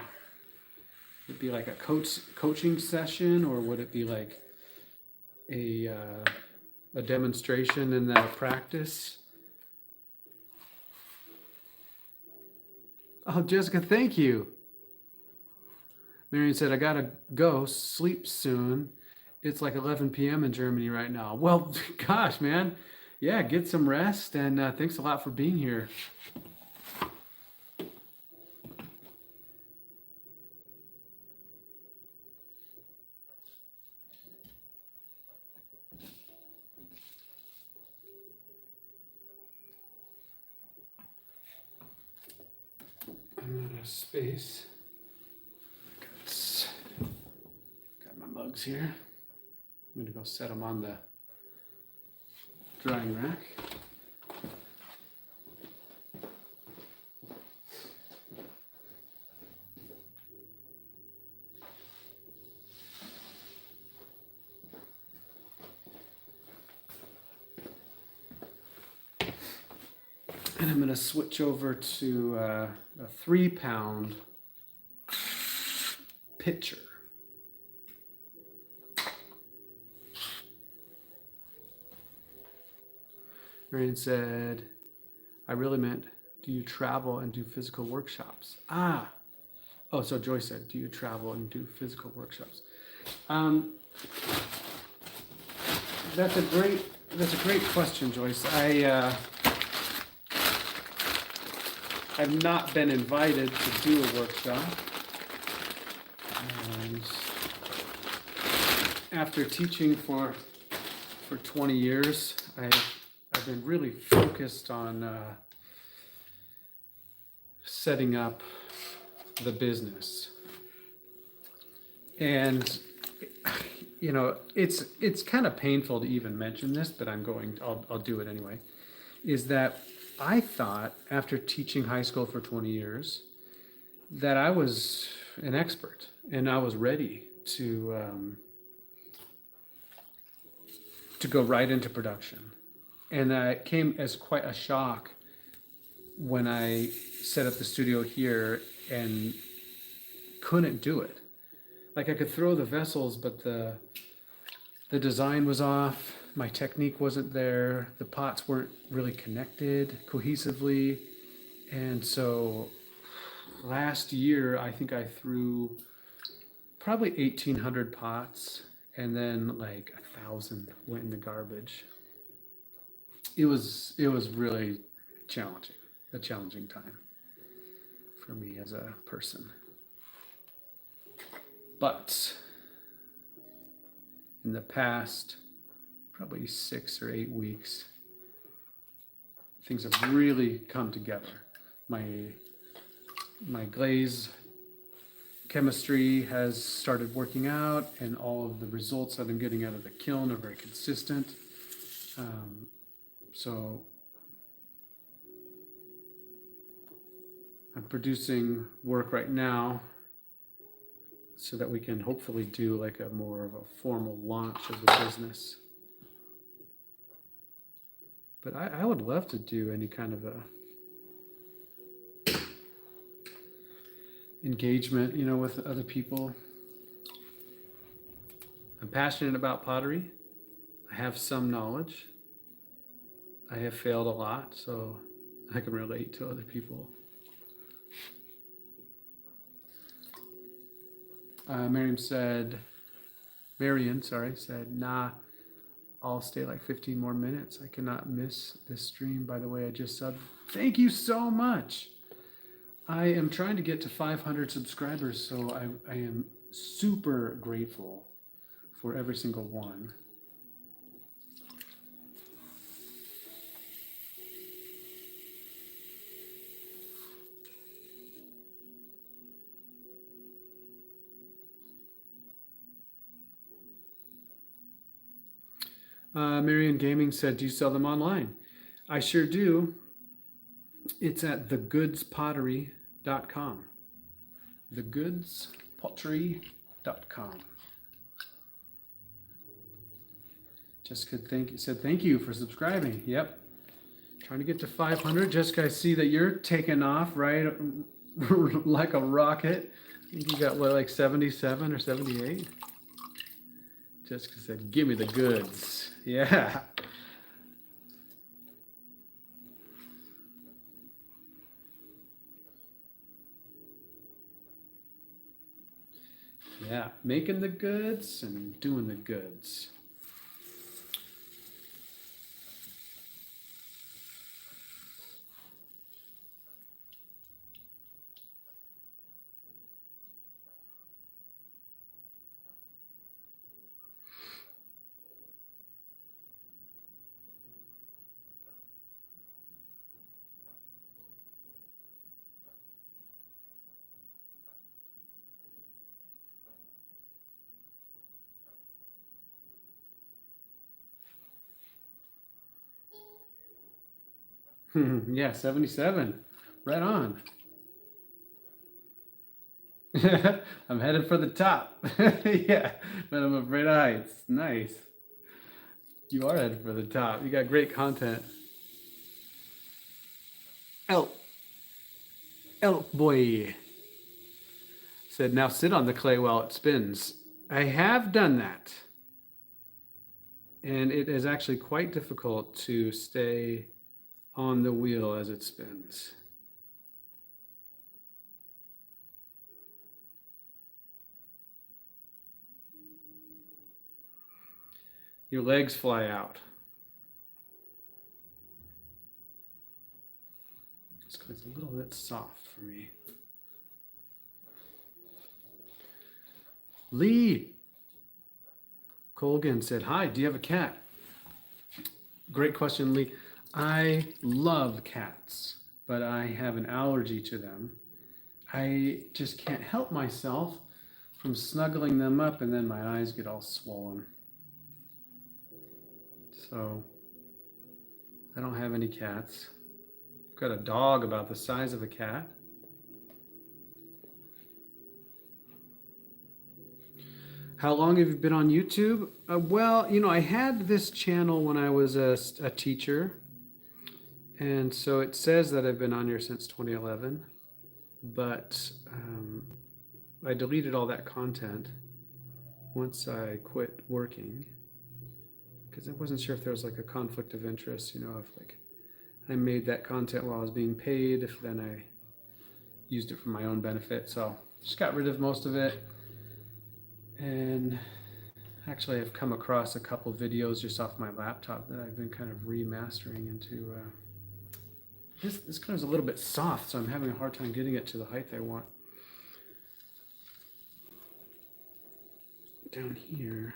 S1: Would it be like a coaching session, or would it be like a demonstration and then a practice? Oh, Jessica, thank you. Marion said, I gotta go sleep soon. It's like 11 p.m. in Germany right now. Well, gosh, man. Yeah, get some rest, and thanks a lot for being here. of space. Got my mugs here. I'm gonna go set them on the drying rack. And I'm going to switch over to a 3-pound pitcher. Marion said, I really meant, do you travel and do physical workshops? Oh, so Joyce said, do you travel and do physical workshops? That's a great question, Joyce. I've not been invited to do a workshop. And after teaching for 20 years, I've been really focused on setting up the business. And you know, it's kind of painful to even mention this, but I'll do it anyway. Is that I thought, after teaching high school for 20 years, that I was an expert and I was ready to go right into production. And it came as quite a shock when I set up the studio here and couldn't do it. Like, I could throw the vessels, but the design was off. My technique wasn't there. The pots weren't really connected cohesively. And so last year, I think I threw probably 1,800 pots, and then like 1,000 went in the garbage. It was really challenging, a challenging time for me as a person. But in the past, probably 6 or 8 weeks, things have really come together. My glaze chemistry has started working out, and all of the results I've been getting out of the kiln are very consistent. So I'm producing work right now so that we can hopefully do like a more of a formal launch of the business. But I would love to do any kind of a engagement, you know, with other people. I'm passionate about pottery. I have some knowledge. I have failed a lot, so I can relate to other people. Marion said, nah, I'll stay like 15 more minutes. I cannot miss this stream. By the way, I just subbed. Thank you so much. I am trying to get to 500 subscribers, so I am super grateful for every single one. Marion Gaming said, do you sell them online? I sure do. It's at thegoodspottery.com. Thegoodspottery.com. Jessica said, thank you for subscribing. Yep. Trying to get to 500. Jessica, I see that you're taking off, right? Like a rocket. I think you got, what, like 77 or 78? Jessica said, give me the goods. Yeah. Yeah, making the goods and doing the goods. Yeah, 77. Right on. I'm headed for the top. Yeah, but I'm afraid of heights. Nice. You are headed for the top. You got great content. Elk, elk boy said, now sit on the clay while it spins. I have done that. And it is actually quite difficult to stay on the wheel as it spins. Your legs fly out. It's a little bit soft for me. Lee Colgan said, hi, do you have a cat? Great question, Lee. I love cats, but I have an allergy to them. I just can't help myself from snuggling them up, and then my eyes get all swollen. So I don't have any cats. I've got a dog about the size of a cat. How long have you been on YouTube? Well, you know, I had this channel when I was a teacher. And so it says that I've been on here since 2011. But I deleted all that content once I quit working. Because I wasn't sure if there was like a conflict of interest, you know, if like I made that content while I was being paid, if then I used it for my own benefit. So just got rid of most of it. And actually I've come across a couple videos just off my laptop that I've been kind of remastering into this kind of is a little bit soft, so I'm having a hard time getting it to the height I want. Down here.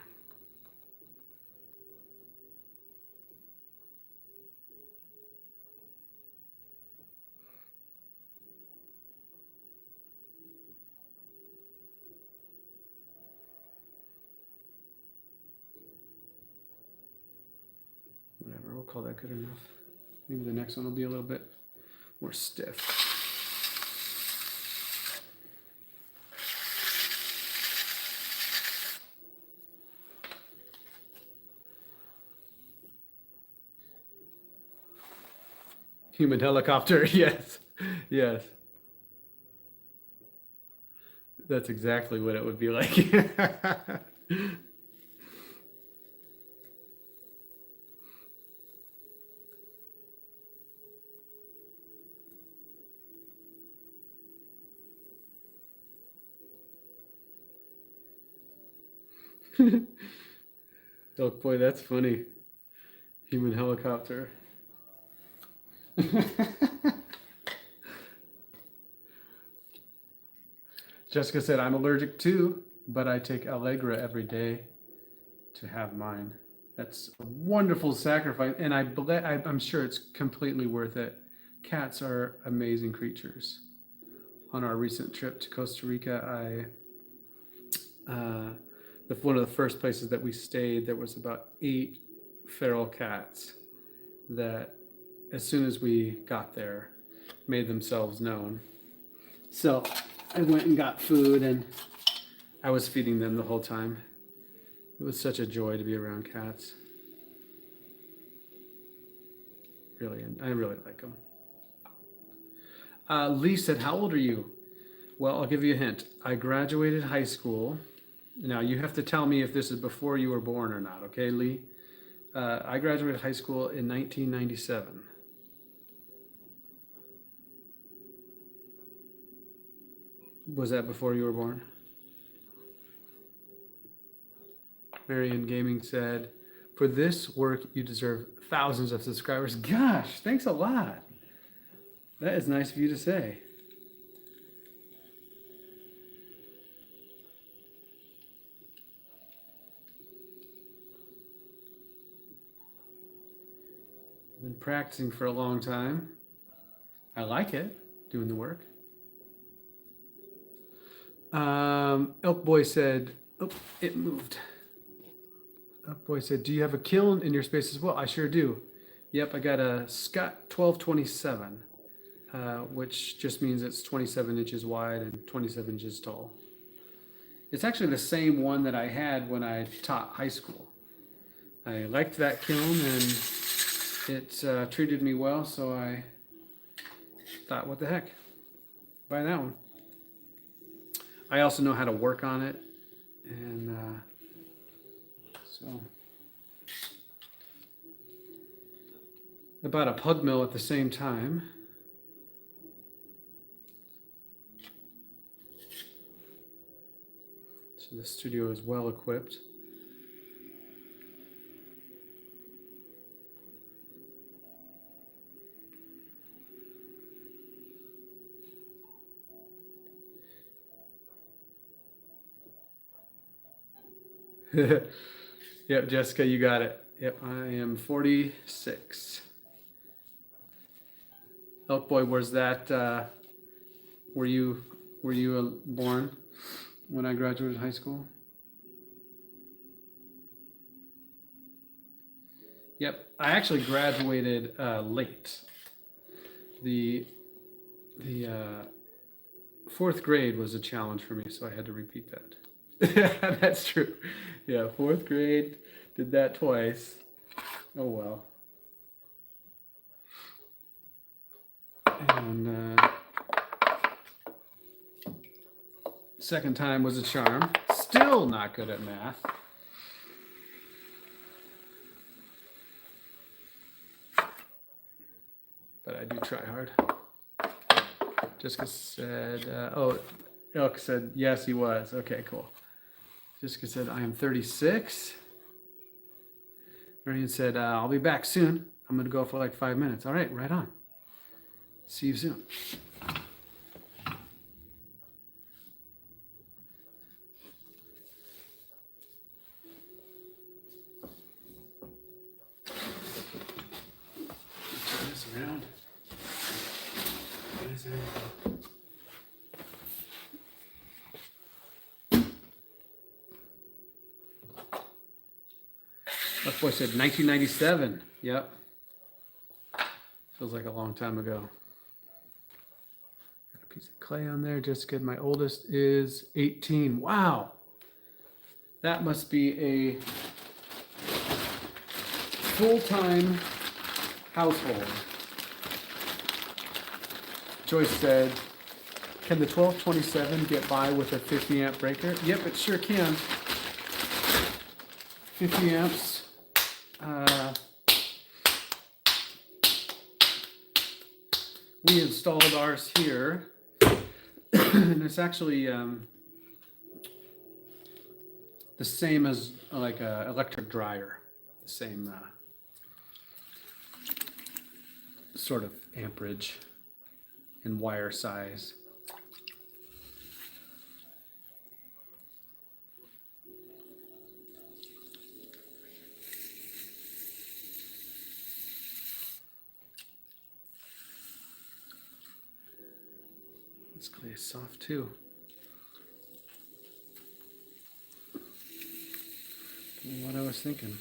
S1: Whatever, we'll call that good enough. Maybe the next one will be a little bit more stiff. Human helicopter, yes, yes. That's exactly what it would be like. Oh boy, that's funny. Human helicopter. Jessica said, I'm allergic too, but I take Allegra every day to have mine. That's a wonderful sacrifice, and I'm sure it's completely worth it. Cats are amazing creatures. On our recent trip to Costa Rica, one of the first places that we stayed, there was about 8 feral cats that, as soon as we got there, made themselves known. So I went and got food, and I was feeding them the whole time. It was such a joy to be around cats. Really, I really like them. Lee said, how old are you? Well, I'll give you a hint. I graduated high school. Now, you have to tell me if this is before you were born or not, okay, Lee? I graduated high school in 1997. Was that before you were born? Marion Gaming said, for this work, you deserve thousands of subscribers. Gosh, thanks a lot. That is nice of you to say. I've been practicing for a long time. I like it, doing the work. Elk Boy said, oh, it moved. Elk Boy said, do you have a kiln in your space as well? I sure do. Yep, I got a Scott 1227, which just means it's 27 inches wide and 27 inches tall. It's actually the same one that I had when I taught high school. I liked that kiln and it treated me well, so I thought, what the heck, buy that one. I also know how to work on it, and so I bought a pug mill at the same time. So the studio is well equipped. Yep, Jessica, you got it. Yep, I am 46. Elk Boy, where's that? Were you born when I graduated high school? Yep, I actually graduated late. The fourth grade was a challenge for me, so I had to repeat that. That's true. Yeah, fourth grade, did that twice. Oh well. And second time was a charm. Still not good at math. But I do try hard. Jessica said, oh, Elk said, yes, he was. Okay, cool. Jessica said, I am 36. Marion said, I'll be back soon. I'm going to go for like 5 minutes. All right, right on. See you soon. Turn this around. What is it? That boy said 1997. Yep. Feels like a long time ago. Got a piece of clay on there. Just good. My oldest is 18. Wow. That must be a full-time household. Joyce said, can the 1227 get by with a 50 amp breaker? Yep, it sure can. 50 amps. We installed ours here, and it's actually the same as like an electric dryer, the same sort of amperage and wire size. This clay is soft too. What I was thinking.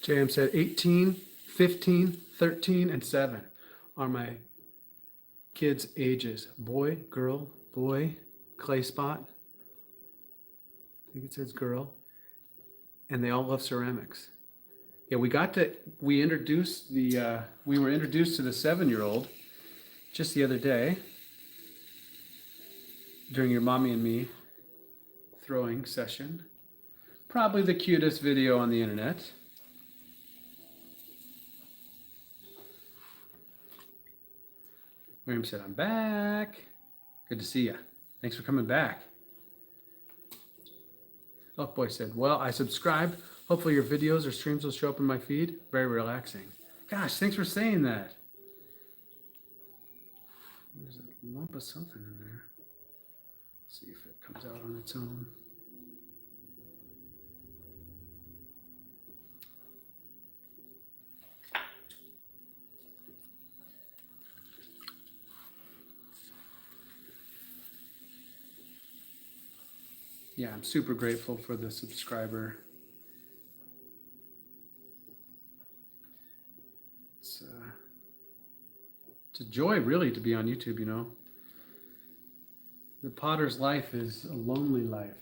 S1: JM said 18, 15, 13, and 7 are my kids' ages. Boy, girl, boy, clay spot. I think it says girl. And they all love ceramics. Yeah, we were introduced to the 7-year-old just the other day during your mommy and me throwing session. Probably the cutest video on the internet. Miriam said, I'm back. Good to see you. Thanks for coming back. Elk Boy said, well, I subscribed. Hopefully your videos or streams will show up in my feed. Very relaxing. Gosh, thanks for saying that. There's a lump of something in there. Let's see if it comes out on its own. Yeah, I'm super grateful for the subscriber. It's a joy, really, to be on YouTube, you know. The potter's life is a lonely life.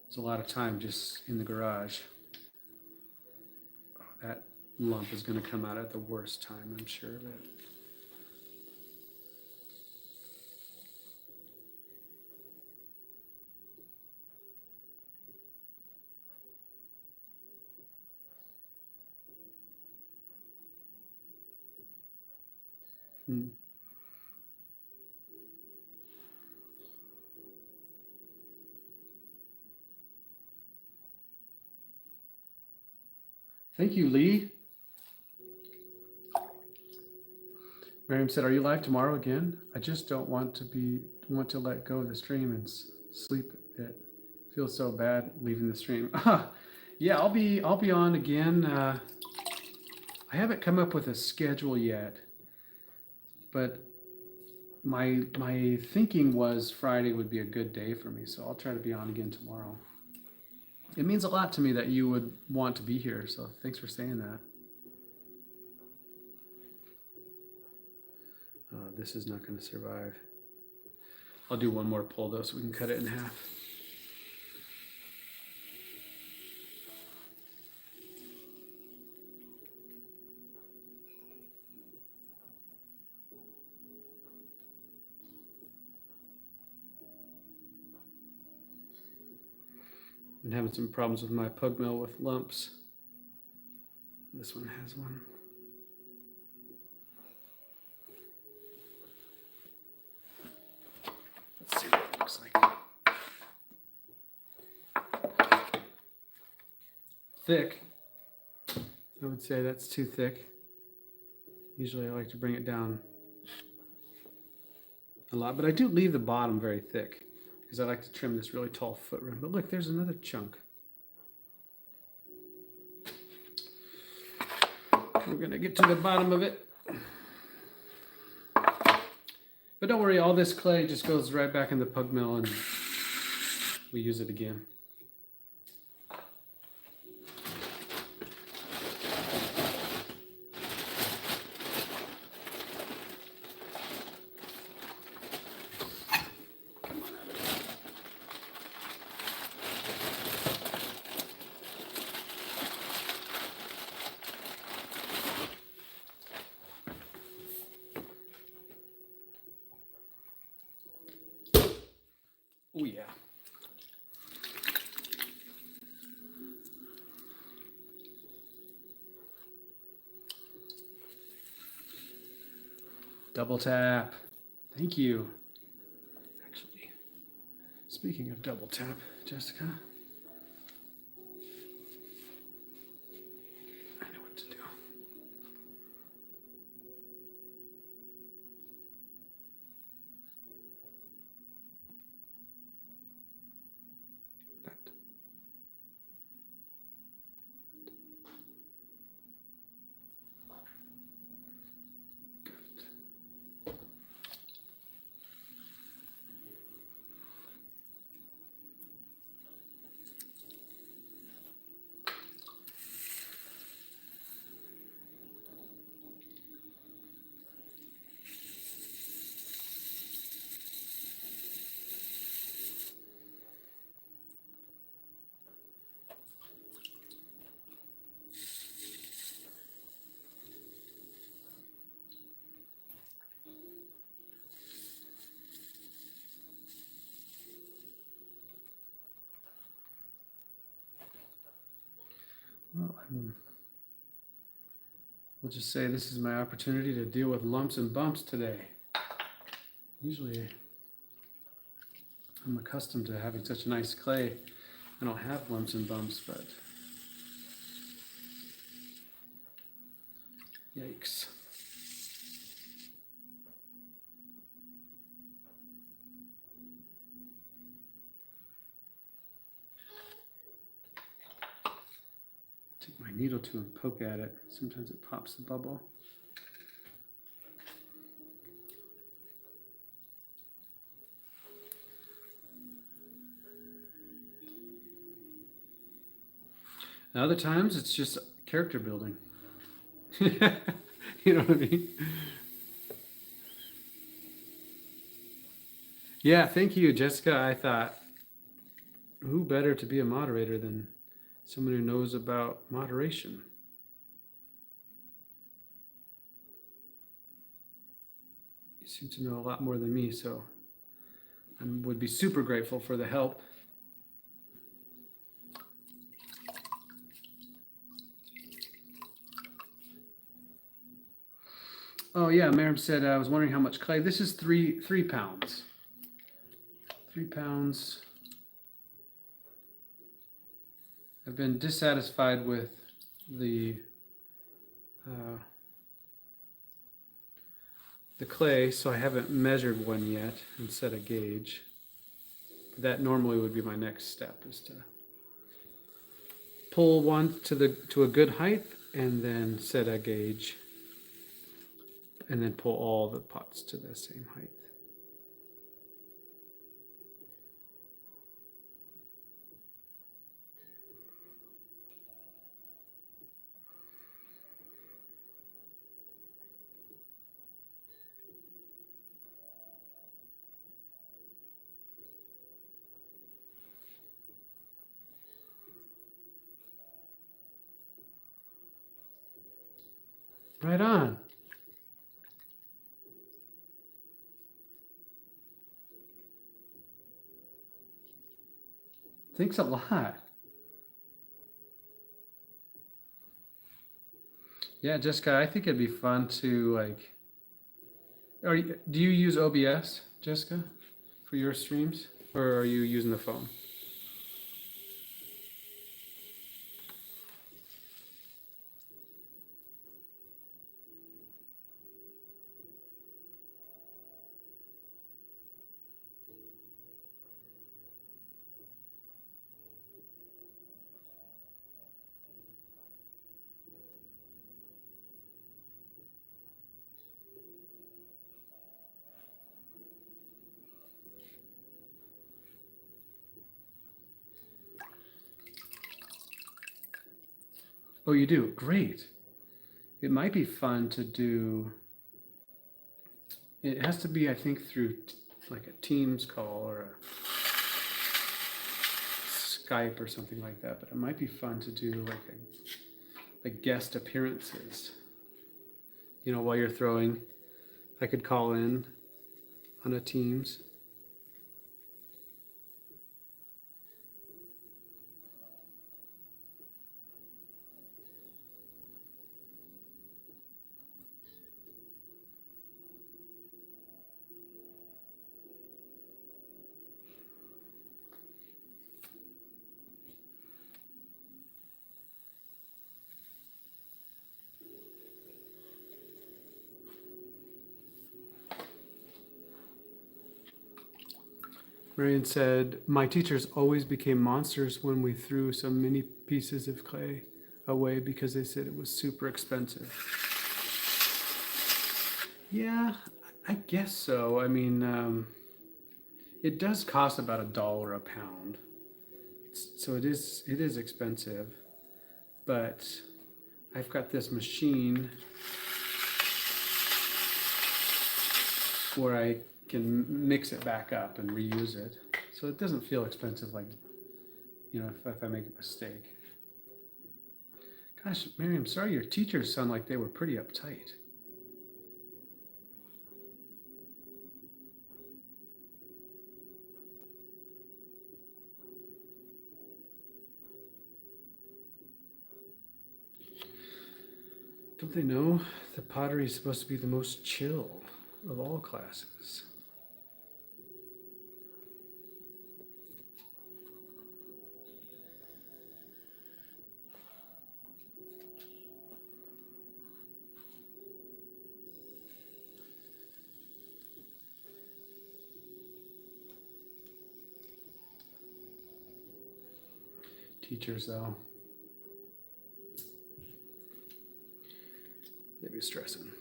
S1: There's a lot of time just in the garage. Oh, that lump is going to come out at the worst time, I'm sure of it. Hmm. Thank you, Lee. Miriam said, "Are you live tomorrow again? I just don't want to let go of the stream and sleep. It feels so bad leaving the stream." Yeah, I'll be on again. I haven't come up with a schedule yet, but my thinking was Friday would be a good day for me, so I'll try to be on again tomorrow. It means a lot to me that you would want to be here, so thanks for saying that. This is not going to survive. I'll do one more pull though, so we can cut it in half. Been having some problems with my pug mill with lumps. This one has one. Let's see what it looks like. Thick. I would say that's too thick. Usually I like to bring it down a lot, but I do leave the bottom very thick because I like to trim this really tall foot rim. But look, there's another chunk. We're gonna get to the bottom of it. But don't worry, all this clay just goes right back in the pug mill and we use it again. Oh yeah. Double tap. Thank you. Actually, speaking of double tap, Jessica, I know what to do. That. Good. Well, we'll just say this is my opportunity to deal with lumps and bumps today. Usually I'm accustomed to having such nice clay. I don't have lumps and bumps, but yikes. Take my needle to and poke at it. Sometimes it pops the bubble. And other times it's just character building. You know what I mean? Yeah, thank you, Jessica. I thought, who better to be a moderator than someone who knows about moderation? You seem to know a lot more than me, so I would be super grateful for the help. Oh yeah, Miriam said I was wondering how much clay. This is three pounds. 3 pounds. I've been dissatisfied with the uh, the clay, so I haven't measured one yet and set a gauge. That normally would be my next step, is to pull one to a good height and then set a gauge, and then pull all the pots to the same height. Right on. Thanks a lot. Yeah, Jessica, I think it'd be fun to like. Do you use OBS, Jessica, for your streams, or are you using the phone? Oh, you do? Great. It might be fun to do. It has to be, I think, through like a Teams call or a Skype or something like that. But it might be fun to do like guest appearances. You know, while you're throwing, I could call in on a Teams. Marion said, my teachers always became monsters when we threw some mini pieces of clay away because they said it was super expensive. Yeah, I guess so. I mean, it does cost about $1 a pound. So it is expensive, but I've got this machine where I can mix it back up and reuse it. So it doesn't feel expensive like, you know, if I make a mistake. Gosh, Miriam, sorry your teachers sound like they were pretty uptight. Don't they know that pottery is supposed to be the most chill of all classes? Teachers, though, they be stressing.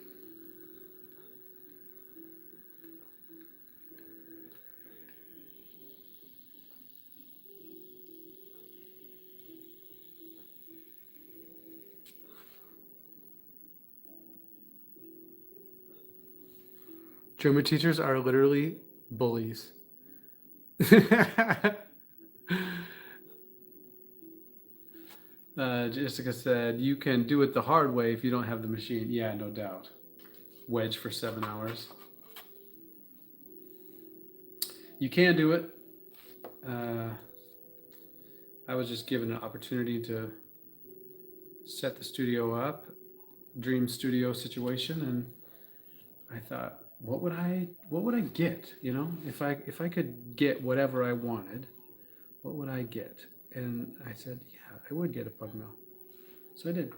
S1: German teachers are literally bullies. Jessica said, you can do it the hard way if you don't have the machine. Yeah, no doubt. Wedge for 7 hours. You can do it. I was just given an opportunity to set the studio up, dream studio situation, and I thought, what would I get? You know, if I could get whatever I wanted, what would I get? And I said, yeah, I would get a pug mill. So I did.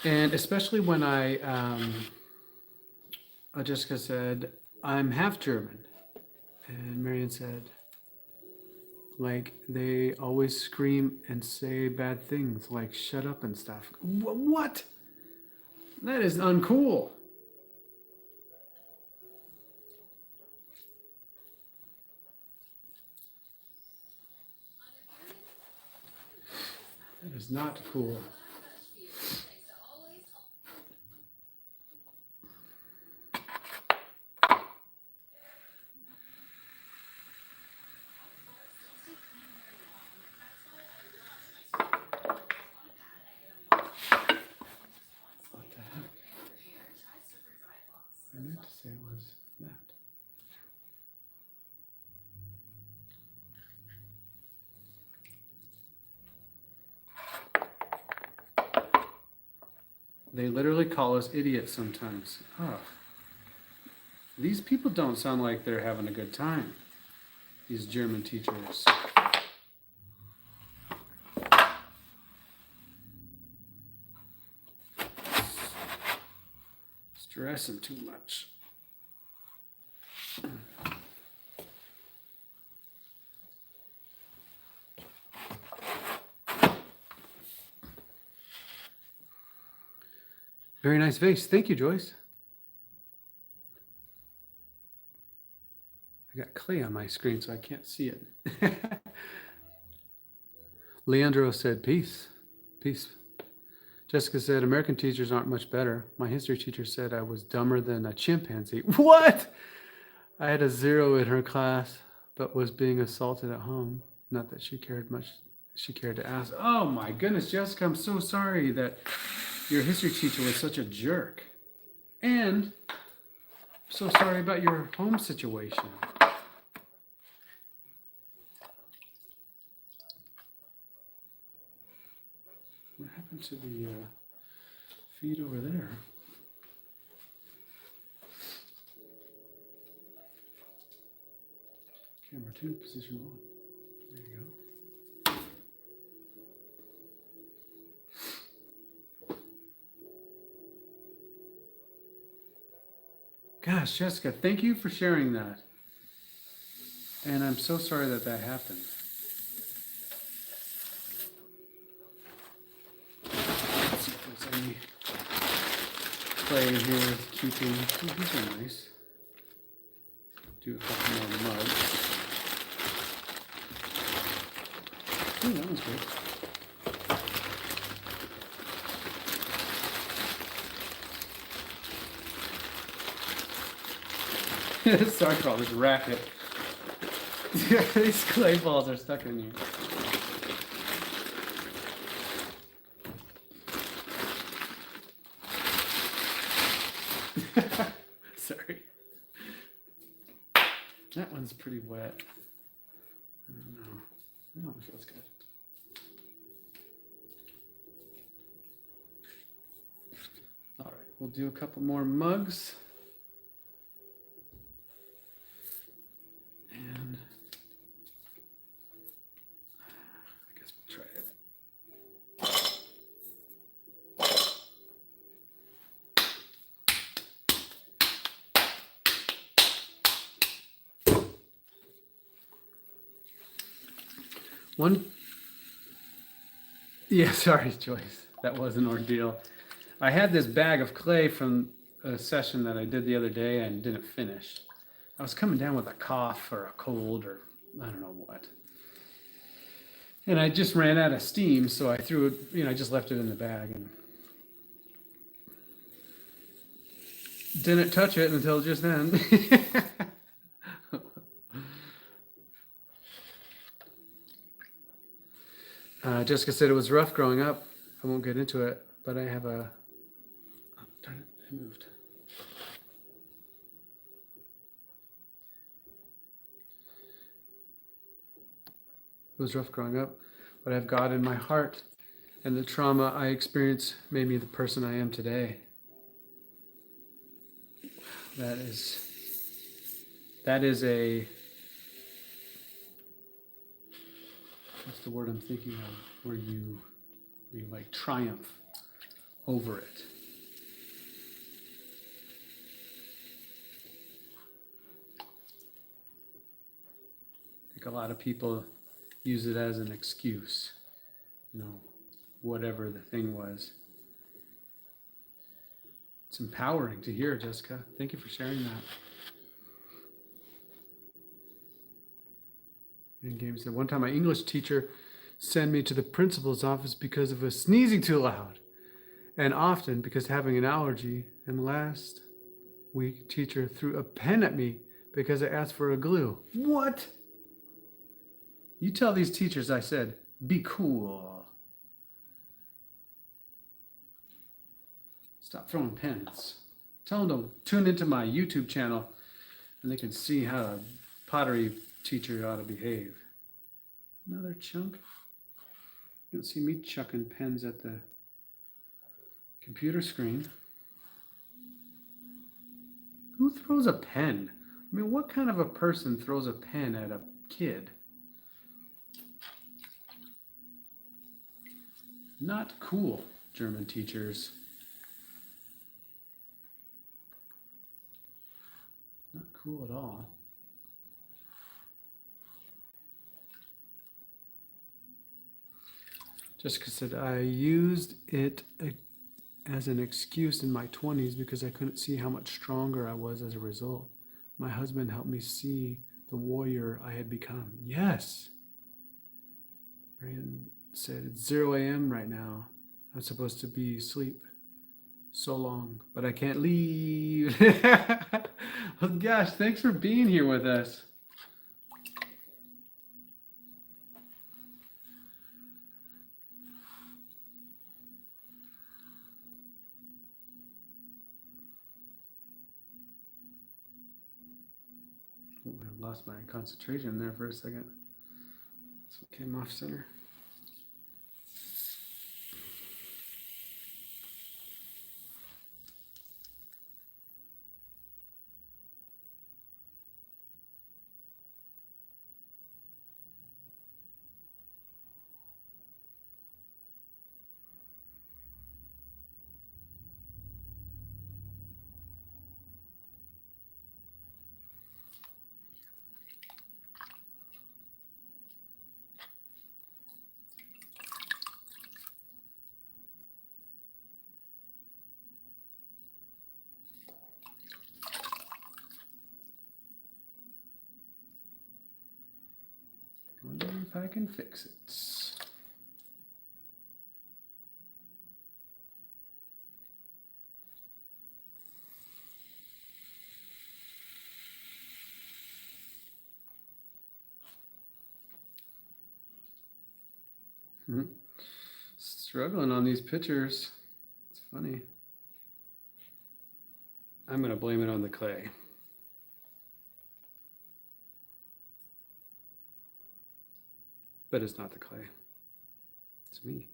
S1: And especially when Jessica said, I'm half German. And Marion said, like, they always scream and say bad things, like shut up and stuff. What? That is uncool. That is not cool. I meant to say it was that. They literally call us idiots sometimes. Oh. These people don't sound like they're having a good time. These German teachers. Stressing too much. Very nice vase. Thank you, Joyce. I got clay on my screen, so I can't see it. Leandro said, peace. Peace. Jessica said, American teachers aren't much better. My history teacher said I was dumber than a chimpanzee. What? I had a 0 in her class, but was being assaulted at home. Not that she cared much. She cared to ask. Oh my goodness, Jessica, I'm so sorry that your history teacher was such a jerk. And I'm so sorry about your home situation. What happened to the feed over there? Camera 2, position 1. There you go. Gosh, Jessica, thank you for sharing that. And I'm so sorry that that happened. Let's see if there's any clay in here with keeping. Oh, these are nice. Do a couple more mugs. Oh, that one's good. Sorry for all this racket. These clay balls are stuck in you. Sorry. That one's pretty wet. I don't know. That one feels good. All right, we'll do a couple more mugs. And I guess we'll try it. One, yeah, sorry, Joyce. That was an ordeal. I had this bag of clay from a session that I did the other day and didn't finish. I was coming down with a cough or a cold or I don't know what. And I just ran out of steam, so I threw it, I just left it in the bag. And Didn't touch it until just then. Jessica said it was rough growing up. I won't get into it, but I have a... Oh, darn it, it moved. It was rough growing up, but I have God in my heart, and the trauma I experienced made me the person I am today. That is a... What's the word I'm thinking of? Where you like triumph over it. I think a lot of people use it as an excuse, whatever the thing was. It's empowering to hear, Jessica. Thank you for sharing that. And Games said, one time my English teacher sent me to the principal's office because of a sneezing too loud, and often because having an allergy. And last week, teacher threw a pen at me because I asked for a glue. What? You tell these teachers I said, be cool. Stop throwing pens. Tell them to tune into my YouTube channel and they can see how a pottery teacher ought to behave. Another chunk. You don't see me chucking pens at the computer screen. Who throws a pen? I mean, what kind of a person throws a pen at a kid? Not cool, German teachers. Not cool at all. Jessica said, I used it as an excuse in my 20s because I couldn't see how much stronger I was as a result. My husband helped me see the warrior I had become. Yes. Marian said, it's 0 a.m. right now. I'm supposed to be asleep so long, but I can't leave. Well, gosh, thanks for being here with us. Oh, I lost my concentration there for a second. So it came off center. Wonder if I can fix it. Struggling on these pictures. It's funny. I'm going to blame it on the clay. But it's not the clay. It's me.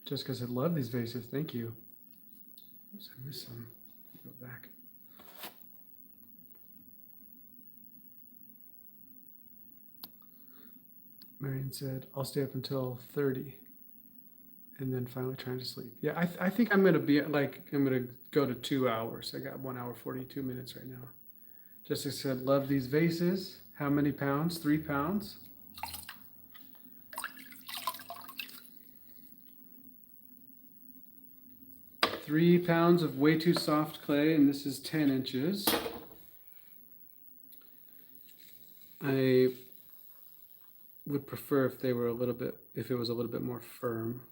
S1: Jessica said, love these vases. Thank you. Oops, I missed some. Go back. Marion said, I'll stay up until 30 and then finally trying to sleep. Yeah, I think I'm going to be I'm going to go to 2 hours. I got 1 hour, 42 minutes right now. Jessica said, love these vases. How many pounds? 3 pounds. 3 pounds of way too soft clay, and this is 10 inches. I would prefer if they were if it was a little bit more firm.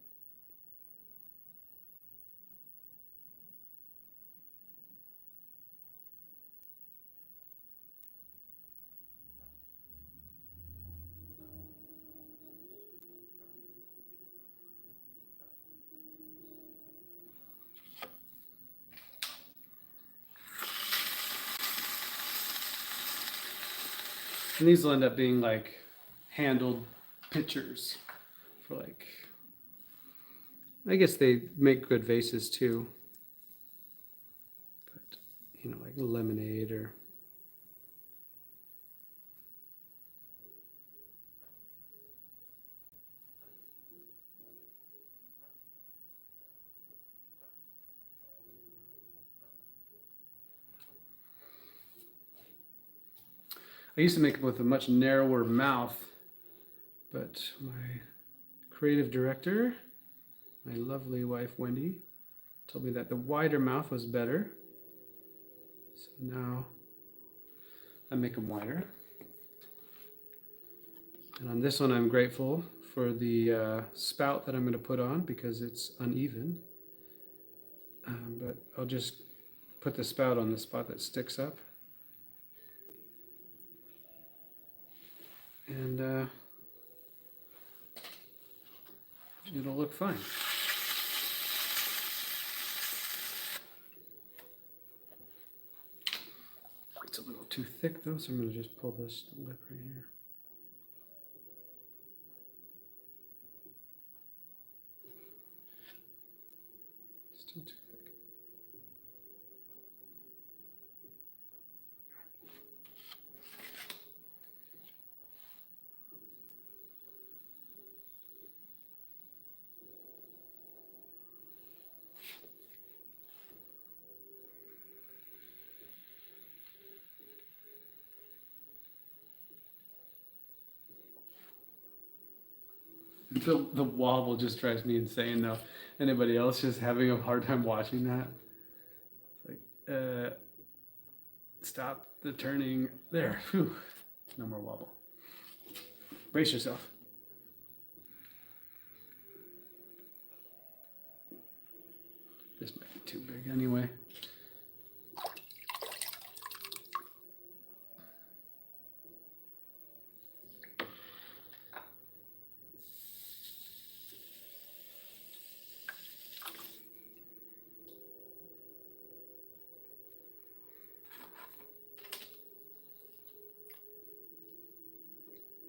S1: And these will end up being like handled pitchers for like, I guess they make good vases too. But, you know, like a lemonade or. I used to make them with a much narrower mouth, but my creative director, my lovely wife Wendy, told me that the wider mouth was better. So now I make them wider. And on this one I'm grateful for the spout that I'm going to put on because it's uneven. But I'll just put the spout on the spot that sticks up. And it'll look fine. It's a little too thick though, so I'm going to just pull this lip right here. Still too thick. The wobble just drives me insane though. Anybody else just having a hard time watching that? It's like, stop the turning. There. Whew. No more wobble. Brace yourself. This might be too big anyway.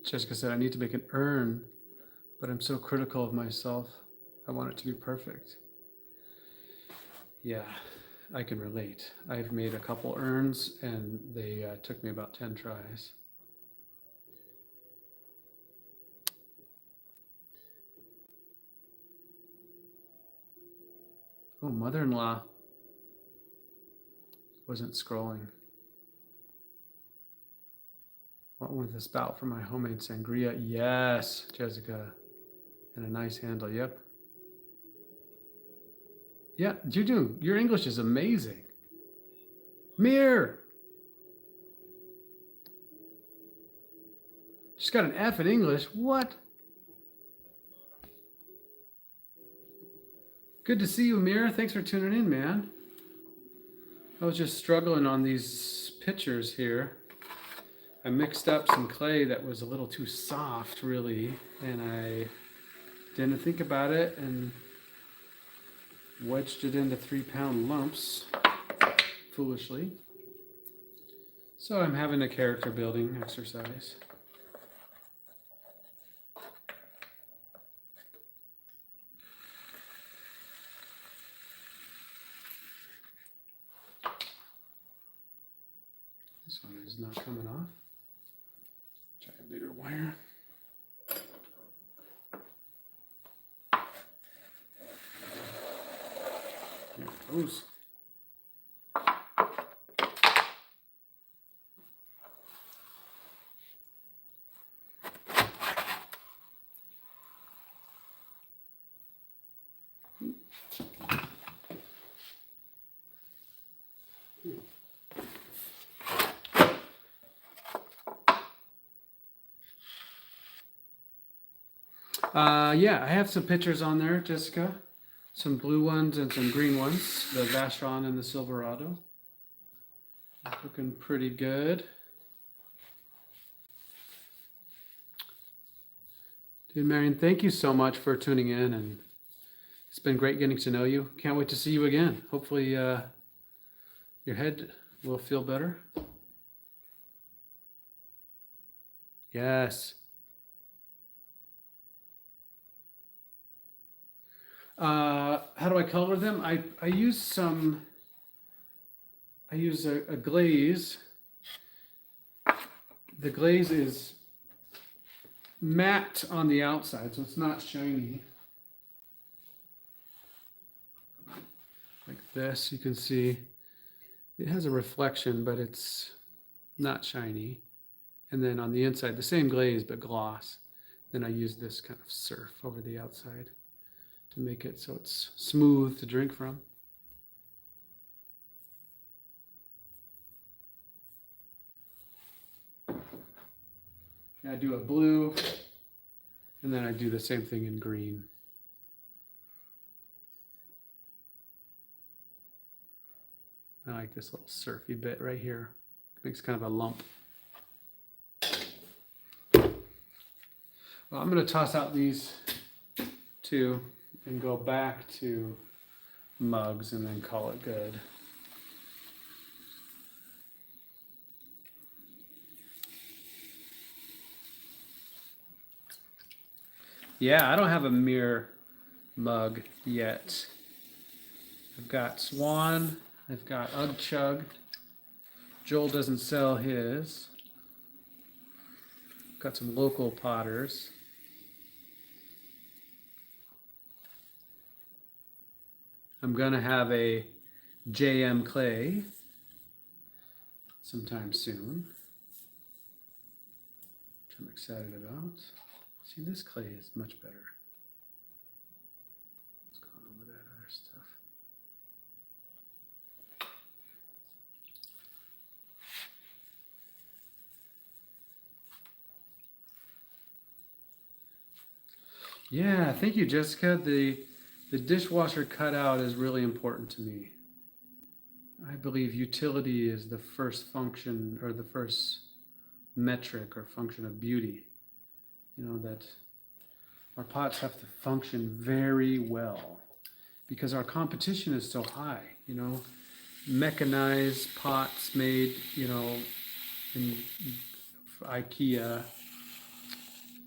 S1: Jessica said, I need to make an urn, but I'm so critical of myself. I want it to be perfect. Yeah, I can relate. I've made a couple urns and they took me about 10 tries. Oh, mother-in-law wasn't scrolling. What with the spout for my homemade sangria? Yes, Jessica. And a nice handle, yep. Yeah, your English is amazing. Mir! Just got an F in English, what? Good to see you, Mir. Thanks for tuning in, man. I was just struggling on these pictures here. I mixed up some clay that was a little too soft, really, and I didn't think about it and wedged it into 3-pound lumps, foolishly. So I'm having a character building exercise. This one is not coming off. Try a bigger wire. Here it goes. Yeah, I have some pictures on there, Jessica. Some blue ones and some green ones. The Vashon and the Silverado. Looking pretty good. Dude, Marion, thank you so much for tuning in, and it's been great getting to know you. Can't wait to see you again. Hopefully your head will feel better. Yes. How do I color them? I use a glaze. The glaze is matte on the outside, so it's not shiny. Like this, you can see it has a reflection, but it's not shiny. And then on the inside, the same glaze, but gloss. Then I use this kind of surf over the outside to make it so it's smooth to drink from. I do a blue, and then I do the same thing in green. I like this little surfy bit right here. It makes kind of a lump. Well, I'm going to toss out these two and go back to mugs and then call it good. Yeah, I don't have a mirror mug yet. I've got Swan, I've got Ugg Chug. Joel doesn't sell his. Got some local potters. I'm gonna have a JM clay sometime soon, which I'm excited about. See, this clay is much better. What's going on with that other stuff? Yeah, thank you, Jessica. The dishwasher cutout is really important to me. I believe utility is the first function or the first metric or function of beauty. You know, that our pots have to function very well because our competition is so high. You know, mechanized pots made, you know, in IKEA,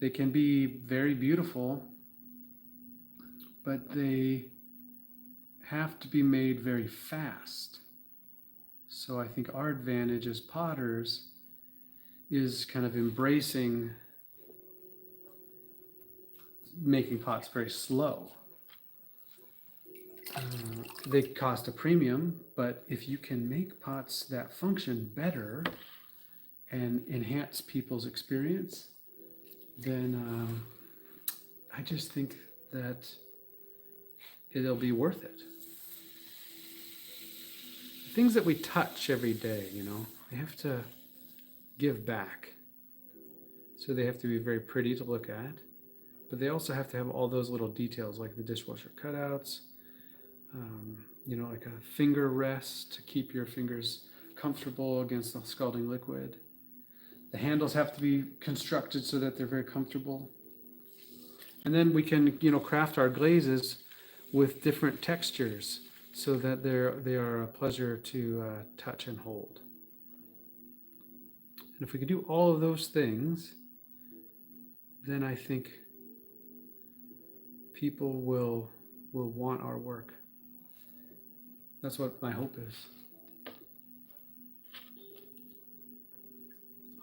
S1: they can be very beautiful, but they have to be made very fast. So I think our advantage as potters is kind of embracing making pots very slow. They cost a premium, but if you can make pots that function better and enhance people's experience, then I just think that it'll be worth it. The things that we touch every day, you know, they have to give back. So they have to be very pretty to look at, but they also have to have all those little details like the dishwasher cutouts, you know, like a finger rest to keep your fingers comfortable against the scalding liquid. The handles have to be constructed so that they're very comfortable. And then we can, you know, craft our glazes with different textures so that they are a pleasure to touch and hold. And if we can do all of those things, then I think people will want our work. That's what my hope is.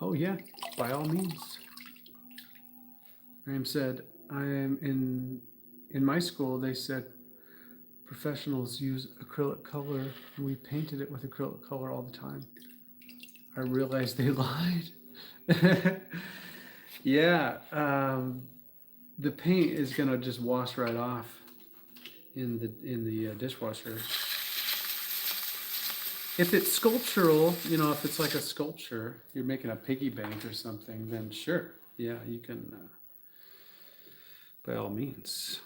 S1: Oh yeah, by all means. Miriam said, I'm in my school, they said professionals use acrylic color, and we painted it with acrylic color all the time. I realized they lied. Yeah, the paint is gonna just wash right off in the dishwasher. If it's sculptural, you know, if it's like a sculpture, you're making a piggy bank or something, then sure, yeah, you can by all means,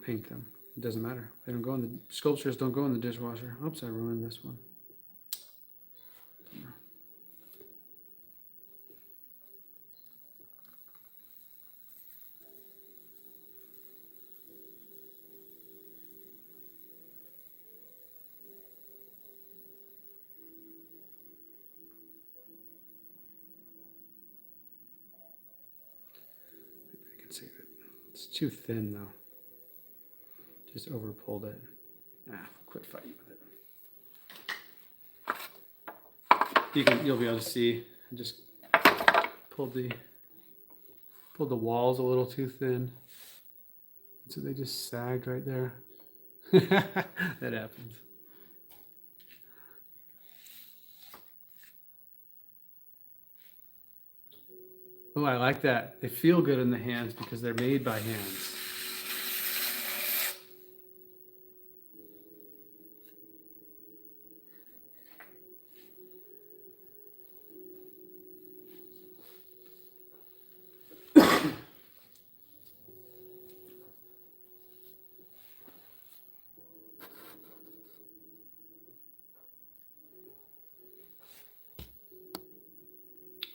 S1: paint them. It doesn't matter. They don't go in the sculptures. Don't go in the dishwasher. Oops, I ruined this one. Maybe I can save it. It's too thin though. Just over pulled it. Quit fighting with it. You'll be able to see. I just pulled the walls a little too thin, so they just sagged right there. That happens. Oh, I like that. They feel good in the hands because they're made by hands.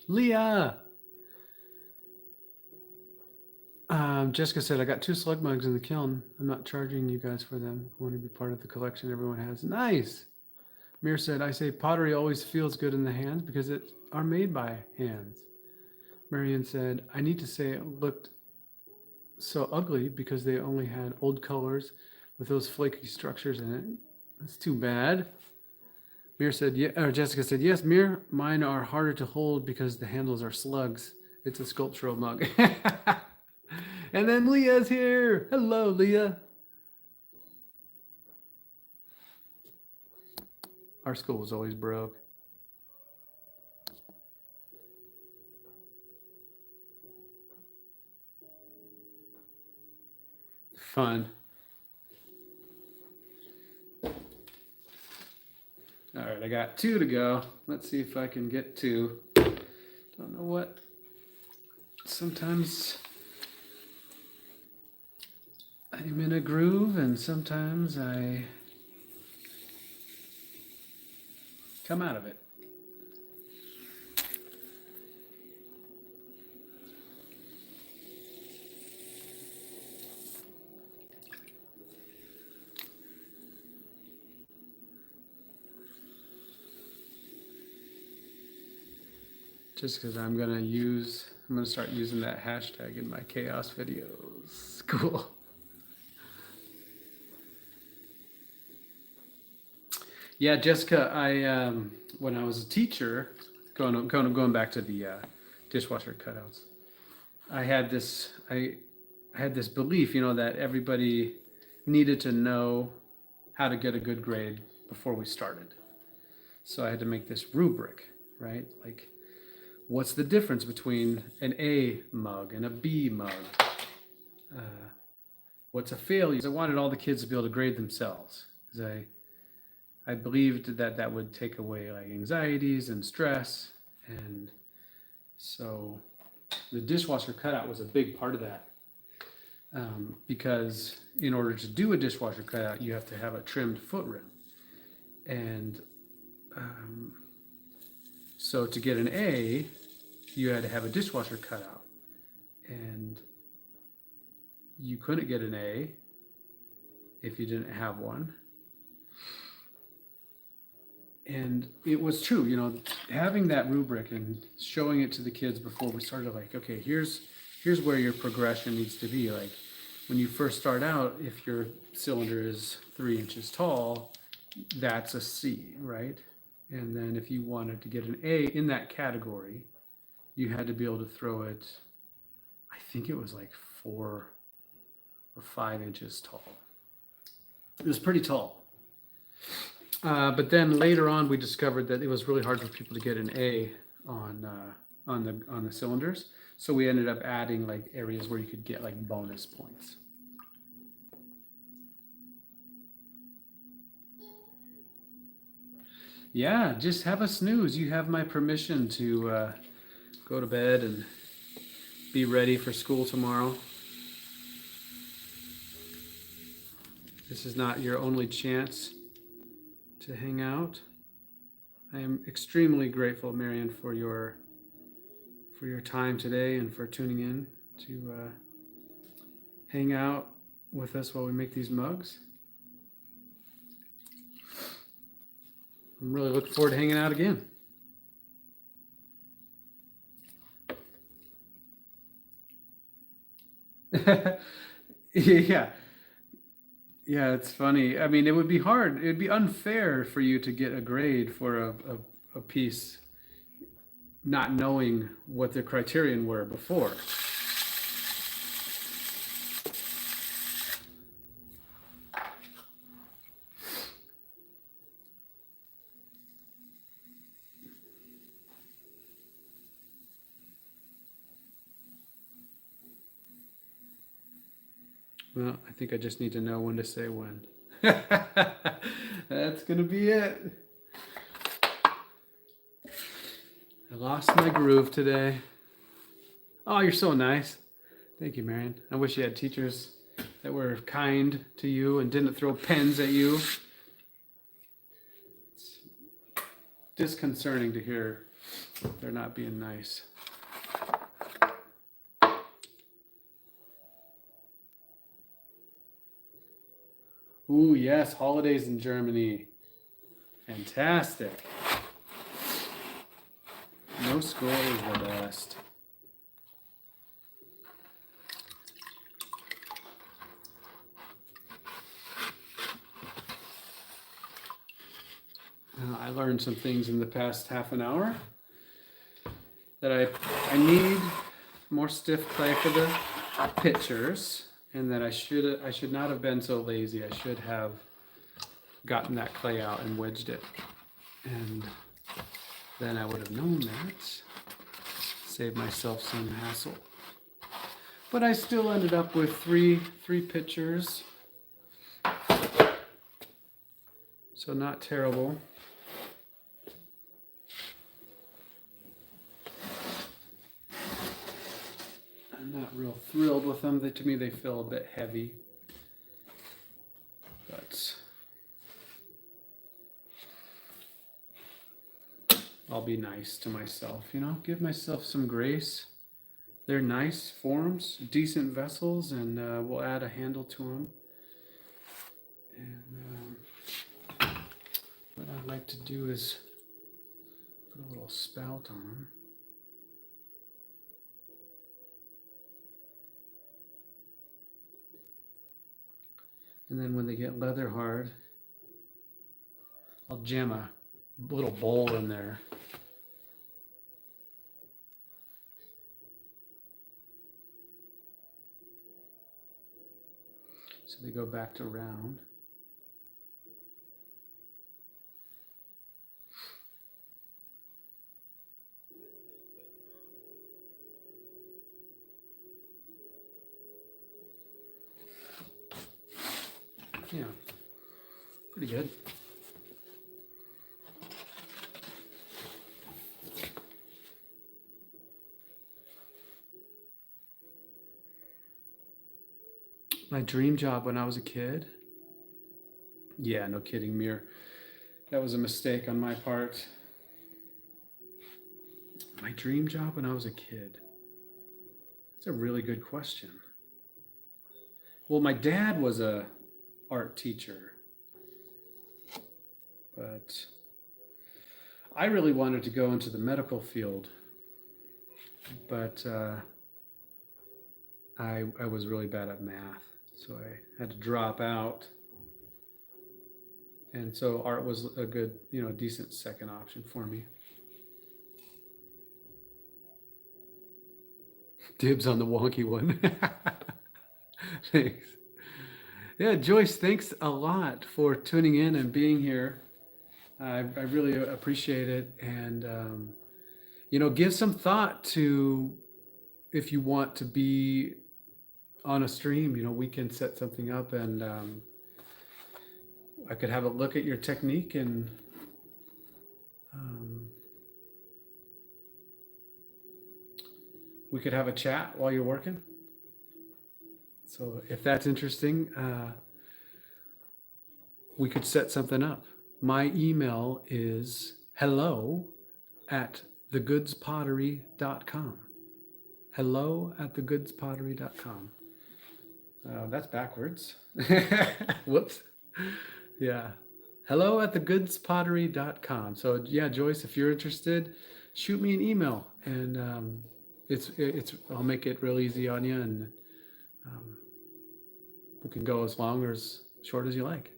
S1: Leah! Jessica said, I got 2 slug mugs in the kiln. I'm not charging you guys for them. I want to be part of the collection everyone has. Nice! Mir said, I say pottery always feels good in the hands because it are made by hands. Marion said, I need to say it looked so ugly because they only had old colors with those flaky structures in it. That's too bad. Mir said, yeah, or Jessica said, yes, Mir, mine are harder to hold because the handles are slugs. It's a sculptural mug. And then Leah's here. Hello, Leah. Our school was always broke. Fun. All right, I got 2 to go. Let's see if I can get 2. Don't know what. Sometimes I'm in a groove and sometimes I come out of it. Just because I'm gonna start using that hashtag in my chaos videos. Cool. Yeah, Jessica, I when I was a teacher, going back to the dishwasher cutouts, I had this belief, that everybody needed to know how to get a good grade before we started. So I had to make this rubric, right? Like, what's the difference between an A mug and a B mug? What's a failure? I wanted all the kids to be able to grade themselves, because I believed that would take away like anxieties and stress, and so the dishwasher cutout was a big part of that. Because in order to do a dishwasher cutout, you have to have a trimmed foot rim, and so to get an A, you had to have a dishwasher cutout, and you couldn't get an A if you didn't have one. And it was true, having that rubric and showing it to the kids before we started, like, okay, here's where your progression needs to be. Like, when you first start out, if your cylinder is 3 inches tall, that's a C, right? And then if you wanted to get an A in that category, you had to be able to throw it, I think it was like 4 or 5 inches tall. It was pretty tall. But then later on, we discovered that it was really hard for people to get an A on the cylinders. So we ended up adding like areas where you could get like bonus points. Yeah, just have a snooze. You have my permission to go to bed and be ready for school tomorrow. This is not your only chance to hang out. I am extremely grateful, Marion, for your time today and for tuning in to hang out with us while we make these mugs. I'm really looking forward to hanging out again. Yeah. Yeah, it's funny. I mean, it would be hard. It would be unfair for you to get a grade for a piece not knowing what the criterion were before. Well, I think I just need to know when to say when. That's gonna be it. I lost my groove today. Oh, you're so nice. Thank you, Marion. I wish you had teachers that were kind to you and didn't throw pens at you. It's disconcerting to hear they're not being nice. Ooh, yes, holidays in Germany. Fantastic. No school is the best. I learned some things in the past half an hour that I need more stiff clay for the pictures, and that I should not have been so lazy. I should have gotten that clay out and wedged it, and then I would have known that. Save myself some hassle. But I still ended up with three pictures, so not terrible. I'm not real thrilled with them. To me, they feel a bit heavy. But I'll be nice to myself, give myself some grace. They're nice forms, decent vessels, and we'll add a handle to them. And what I'd like to do is put a little spout on them. And then when they get leather hard, I'll jam a little bowl in there. So they go back to round. Yeah, pretty good. My dream job when I was a kid. Yeah, no kidding, Mir. That was a mistake on my part. My dream job when I was a kid. That's a really good question. Well, my dad was a art teacher, but I really wanted to go into the medical field, but I was really bad at math, so I had to drop out. And so art was a good, decent second option for me. Dibs on the wonky one. Thanks. Yeah, Joyce, thanks a lot for tuning in and being here. I really appreciate it. And, give some thought to if you want to be on a stream, we can set something up, and I could have a look at your technique and we could have a chat while you're working. So if that's interesting, we could set something up. My email is hello@thegoodspottery.com. hello@thegoodspottery.com. That's backwards. Whoops. Yeah. hello@thegoodspottery.com. So yeah, Joyce, if you're interested, shoot me an email, and it's I'll make it real easy on you, and we can go as long or as short as you like.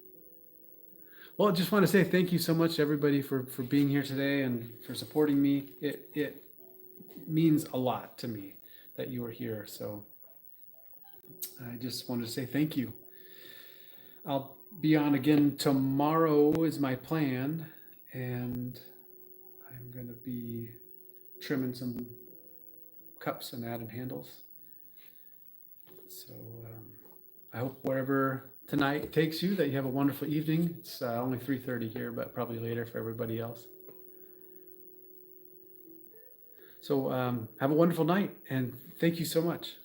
S1: Well, I just want to say thank you so much, everybody, for being here today and for supporting me. It means a lot to me that you are here. So I just wanted to say thank you. I'll be on again tomorrow is my plan, and I'm going to be trimming some cups and adding handles. So I hope wherever tonight takes you that you have a wonderful evening. It's only 3:30 here, but probably later for everybody else. So have a wonderful night, and thank you so much.